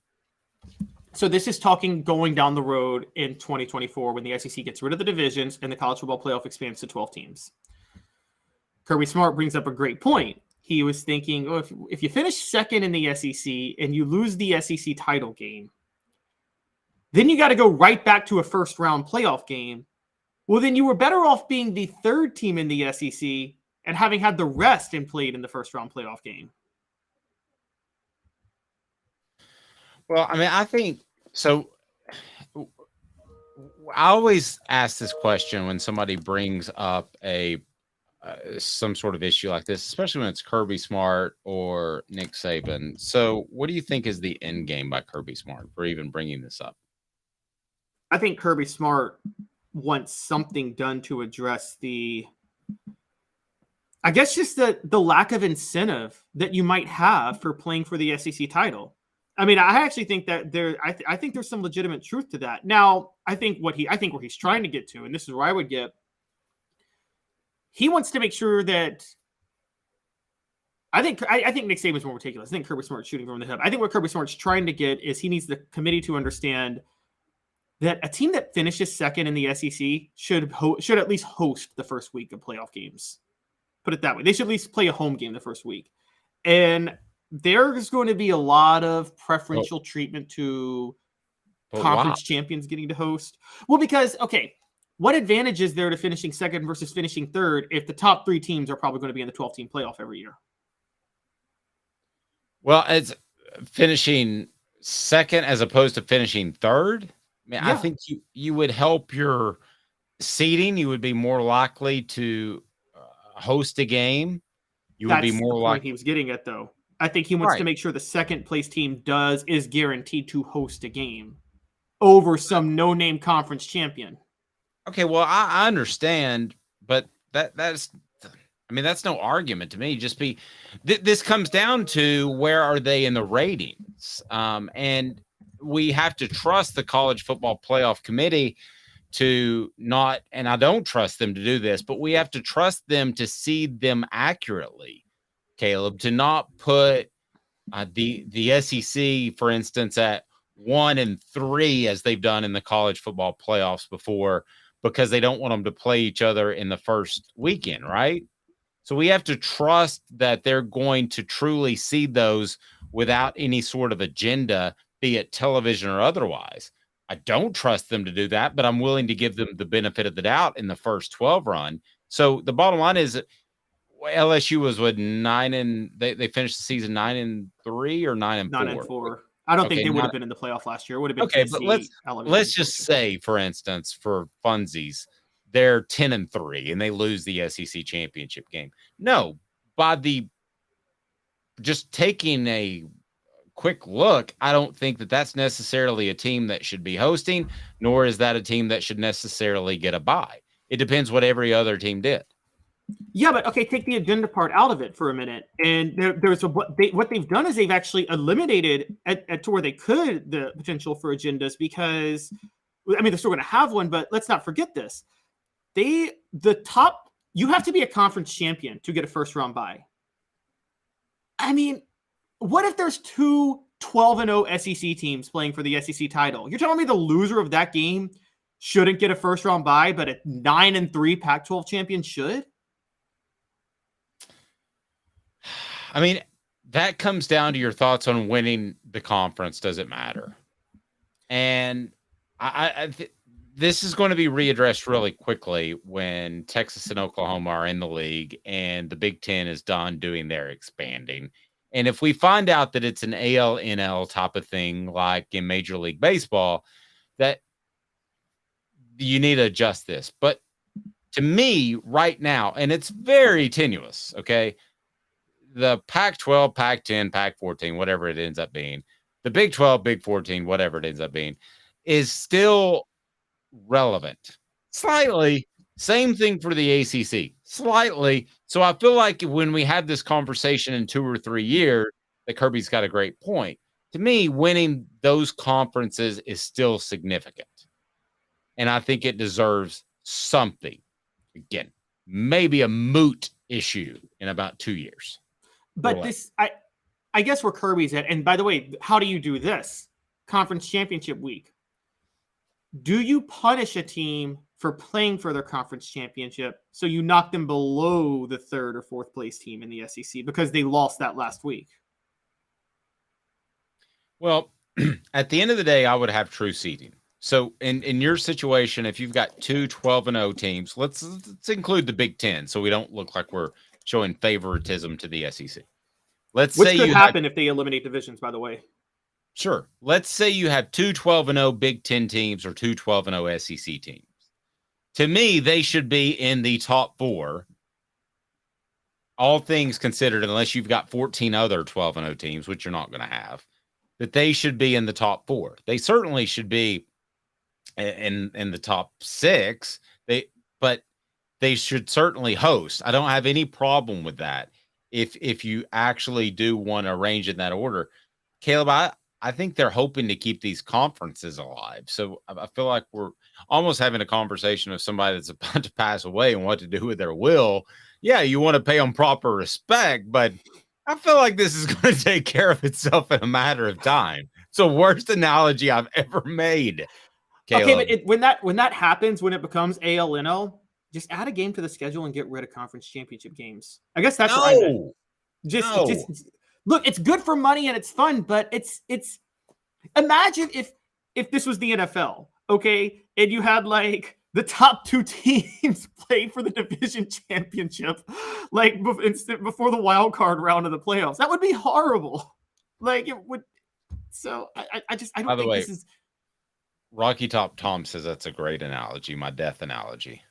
[SPEAKER 6] So this is talking going down the road in 2024 when the SEC gets rid of the divisions and the college football playoff expands to 12 teams. Kirby Smart brings up a great point. He was thinking, oh, if you finish second in the SEC and you lose the SEC title game, then you got to go right back to a first-round playoff game. Well, then you were better off being the third team in the SEC and having had the rest and played in the first-round playoff game.
[SPEAKER 3] Well, I mean, I think so. I always ask this question when somebody brings up some sort of issue like this, especially when it's Kirby Smart or Nick Saban. So what do you think is the end game by Kirby Smart for even bringing this up?
[SPEAKER 6] I think Kirby Smart wants something done to address just the lack of incentive that you might have for playing for the SEC title. I mean, I actually think that I think there's some legitimate truth to that. Now, I think where he's trying to get to, and this is where I would get, he wants to make sure that I think Nick Saban's more ridiculous. I think Kirby Smart's shooting from the hip. I think what Kirby Smart's trying to get is he needs the committee to understand that a team that finishes second in the SEC should at least host the first week of playoff games. Put it that way. They should at least play a home game the first week. And there's going to be a lot of preferential treatment to conference champions getting to host. Well, because, okay, what advantage is there to finishing second versus finishing third if the top three teams are probably going to be in the 12-team playoff every year?
[SPEAKER 3] Well, it's finishing second as opposed to finishing third. I mean, yeah. I think you would help your seeding. You would be more likely to host a game. Would be more likely. He
[SPEAKER 6] was getting at, though. I think he wants to make sure the second place team is guaranteed to host a game over some no-name conference champion.
[SPEAKER 3] Okay, well, I understand, but that's no argument to me. This comes down to where are they in the ratings, and we have to trust the College Football Playoff Committee to not, and I don't trust them to do this, but we have to trust them to seed them accurately, Caleb, to not put the SEC, for instance, at 1 and 3 as they've done in the college football playoffs before, because they don't want them to play each other in the first weekend, right? So we have to trust that they're going to truly seed those without any sort of agenda, be it television or otherwise. I don't trust them to do that, but I'm willing to give them the benefit of the doubt in the first 12 run. So the bottom line is LSU was they finished the season 9-3 or 9-4?
[SPEAKER 6] 9-4. I don't think they would have been in the playoff last year. It would have been
[SPEAKER 3] okay. But let's just say, for instance, for funsies, they're 10-3 and they lose the SEC championship game. No, just taking a quick look, I don't think that that's necessarily a team that should be hosting, nor is that a team that should necessarily get a bye. It depends what every other team did.
[SPEAKER 6] Yeah, but okay, take the agenda part out of it for a minute. And what they've done is they've actually eliminated to where they could the potential for agendas, because they're still going to have one, but let's not forget this. You have to be a conference champion to get a first round bye. I mean, what if there's 2 12-0 SEC teams playing for the SEC title. You're telling me the loser of that game shouldn't get a first round bye, but a 9-3 Pac-12 champion should?
[SPEAKER 3] I mean, that comes down to your thoughts on winning the conference. Does it matter? And this is going to be readdressed really quickly when Texas and Oklahoma are in the league and the Big Ten is done doing their expanding. And if we find out that it's an AL-NL type of thing, like in Major League Baseball, that you need to adjust this. But to me, right now, and it's very tenuous, okay, the Pac-12, Pac-10, Pac-14, whatever it ends up being, the Big 12, Big 14, whatever it ends up being, is still relevant. Slightly. Same thing for the ACC. Slightly. So I feel like when we have this conversation in 2 or 3 years, that Kirby's got a great point. To me, winning those conferences is still significant. And I think it deserves something. Again, maybe a moot issue in about 2 years.
[SPEAKER 6] But this, I guess where Kirby's at, and by the way, how do you do this? Conference championship week. Do you punish a team for playing for their conference championship so you knock them below the 3rd or 4th place team in the SEC because they lost that last week?
[SPEAKER 3] Well, at the end of the day, I would have true seeding. So in your situation, if you've got 2 12-0 teams, let's include the Big Ten so we don't look like we're showing favoritism to the SEC. Which
[SPEAKER 6] could happen if they eliminate divisions, by the way.
[SPEAKER 3] Sure. Let's say you have 2 12-0 Big Ten teams or 2 12-0 SEC teams. To me, they should be in the top 4. All things considered, unless you've got 14 other 12-0 teams, which you're not going to have, that they should be in the top 4. They certainly should be in the top 6. But they should certainly host. I don't have any problem with that. If you actually do want to arrange in that order, Caleb, I think they're hoping to keep these conferences alive. So I feel like we're almost having a conversation with somebody that's about to pass away and what to do with their will. Yeah, you want to pay them proper respect, but I feel like this is going to take care of itself in a matter of time. It's the worst analogy I've ever made. Caleb.
[SPEAKER 6] Okay, but when that happens, when it becomes AL-NL, just add a game to the schedule and get rid of conference championship games. I guess that's what I meant. Just look, it's good for money and it's fun, but it's imagine if this was the NFL, okay, and you had like the top 2 teams play for the division championship, like before the wild card round of the playoffs. That would be horrible. Like it would. So I don't think this is.
[SPEAKER 3] Rocky Top Tom says that's a great analogy. My death analogy.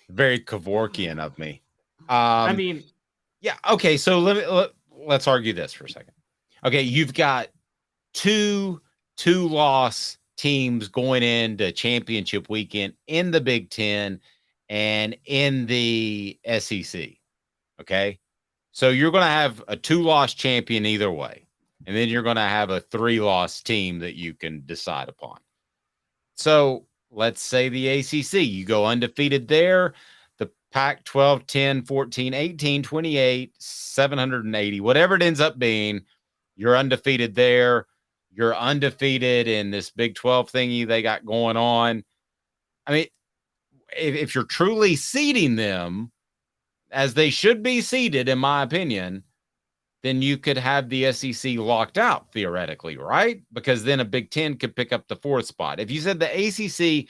[SPEAKER 3] Very Kevorkian of me.
[SPEAKER 6] I mean,
[SPEAKER 3] yeah. Okay. So let's argue this for a second. Okay. You've got two loss teams going into championship weekend in the Big Ten and in the SEC. Okay. So you're going to have a 2-loss champion either way. And then you're going to have a 3-loss team that you can decide upon. So let's say the ACC, you go undefeated there. The Pac-12, 10, 14, 18, 28, 780, whatever it ends up being, you're undefeated there. You're undefeated in this Big 12 thingy they got going on. I mean, if you're truly seeding them as they should be seeded, in my opinion, then you could have the SEC locked out theoretically, right? Because then a Big 10 could pick up the 4th spot. If you said the ACC,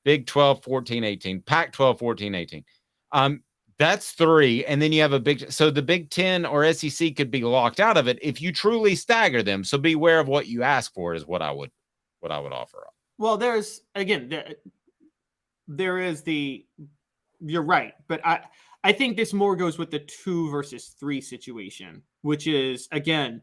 [SPEAKER 3] Big 12, 14, 18, Pac-12, 14, 18, that's 3. And then you have so the Big 10 or SEC could be locked out of it if you truly stagger them. So beware of what you ask for is what I would offer up.
[SPEAKER 6] Well, there is you're right. But I think this more goes with the 2 versus 3 situation, which is, again,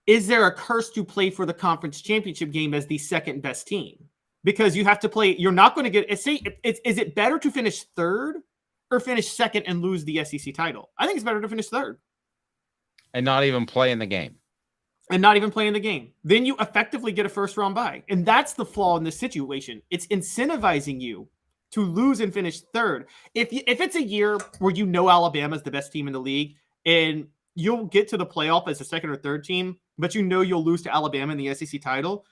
[SPEAKER 6] is there a curse to play for the conference championship game as the second best team? Because you have to play, you're not going to get, is it better to finish 3rd or finish 2nd and lose the SEC title? I think it's better to finish 3rd.
[SPEAKER 3] And not even play in the game.
[SPEAKER 6] Then you effectively get a first round bye. And that's the flaw in this situation. It's incentivizing you to lose and finish 3rd. If it's a year where Alabama is the best team in the league and you'll get to the playoff as a second or third team, but you know you'll lose to Alabama in the SEC title,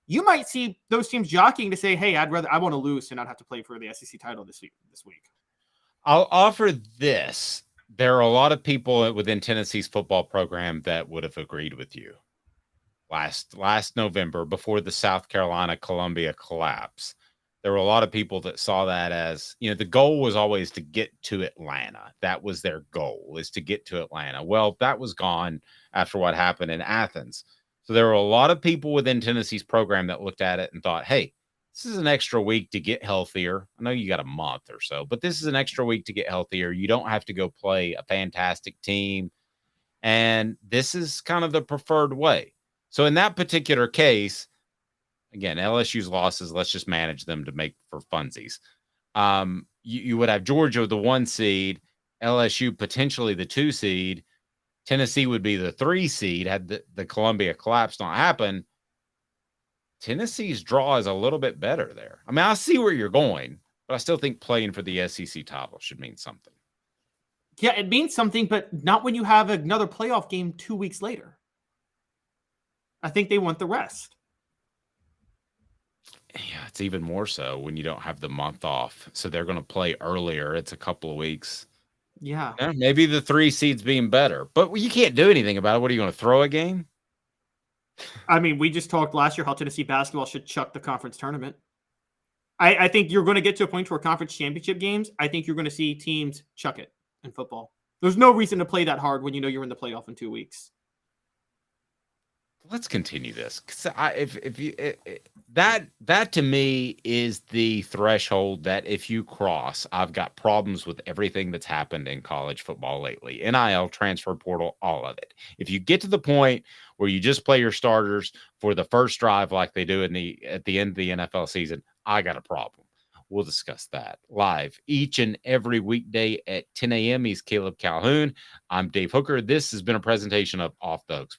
[SPEAKER 6] you might see those teams jockeying to say, hey, I want to lose and not have to play for the SEC title this week.
[SPEAKER 3] I'll offer this. There are a lot of people within Tennessee's football program that would have agreed with you last November before the South Carolina Columbia collapse. There were a lot of people that saw that as, the goal was always to get to Atlanta. That was their goal, is to get to Atlanta. Well, that was gone after what happened in Athens. So there were a lot of people within Tennessee's program that looked at it and thought, hey, this is an extra week to get healthier. I know you got a month or so, but this is an extra week to get healthier. You don't have to go play a fantastic team. And this is kind of the preferred way. So in that particular case, again, LSU's losses, let's just manage them to make for funsies. You would have Georgia the 1 seed, LSU potentially the 2 seed. Tennessee would be the 3 seed had the Columbia collapse not happen. Tennessee's draw is a little bit better there. I mean, I see where you're going, but I still think playing for the SEC title should mean something.
[SPEAKER 6] Yeah, it means something, but not when you have another playoff game 2 weeks later. I think they want the rest.
[SPEAKER 3] Yeah, it's even more so when you don't have the month off. So they're going to play earlier. It's a couple of weeks.
[SPEAKER 6] Yeah.
[SPEAKER 3] Maybe the 3 seeds being better, but you can't do anything about it. What are you going to throw a game?
[SPEAKER 6] I mean, we just talked last year how Tennessee basketball should chuck the conference tournament. I think you're going to get to a point where conference championship games, I think you're going to see teams chuck it in football. There's no reason to play that hard when you know you're in the playoff in 2 weeks.
[SPEAKER 3] Let's continue this. That to me is the threshold that if you cross, I've got problems with everything that's happened in college football lately. NIL, transfer portal, all of it. If you get to the point where you just play your starters for the first drive like they do at the end of the NFL season, I got a problem. We'll discuss that live each and every weekday at 10 a.m. He's Caleb Calhoun. I'm Dave Hooker. This has been a presentation of Off the Hooks.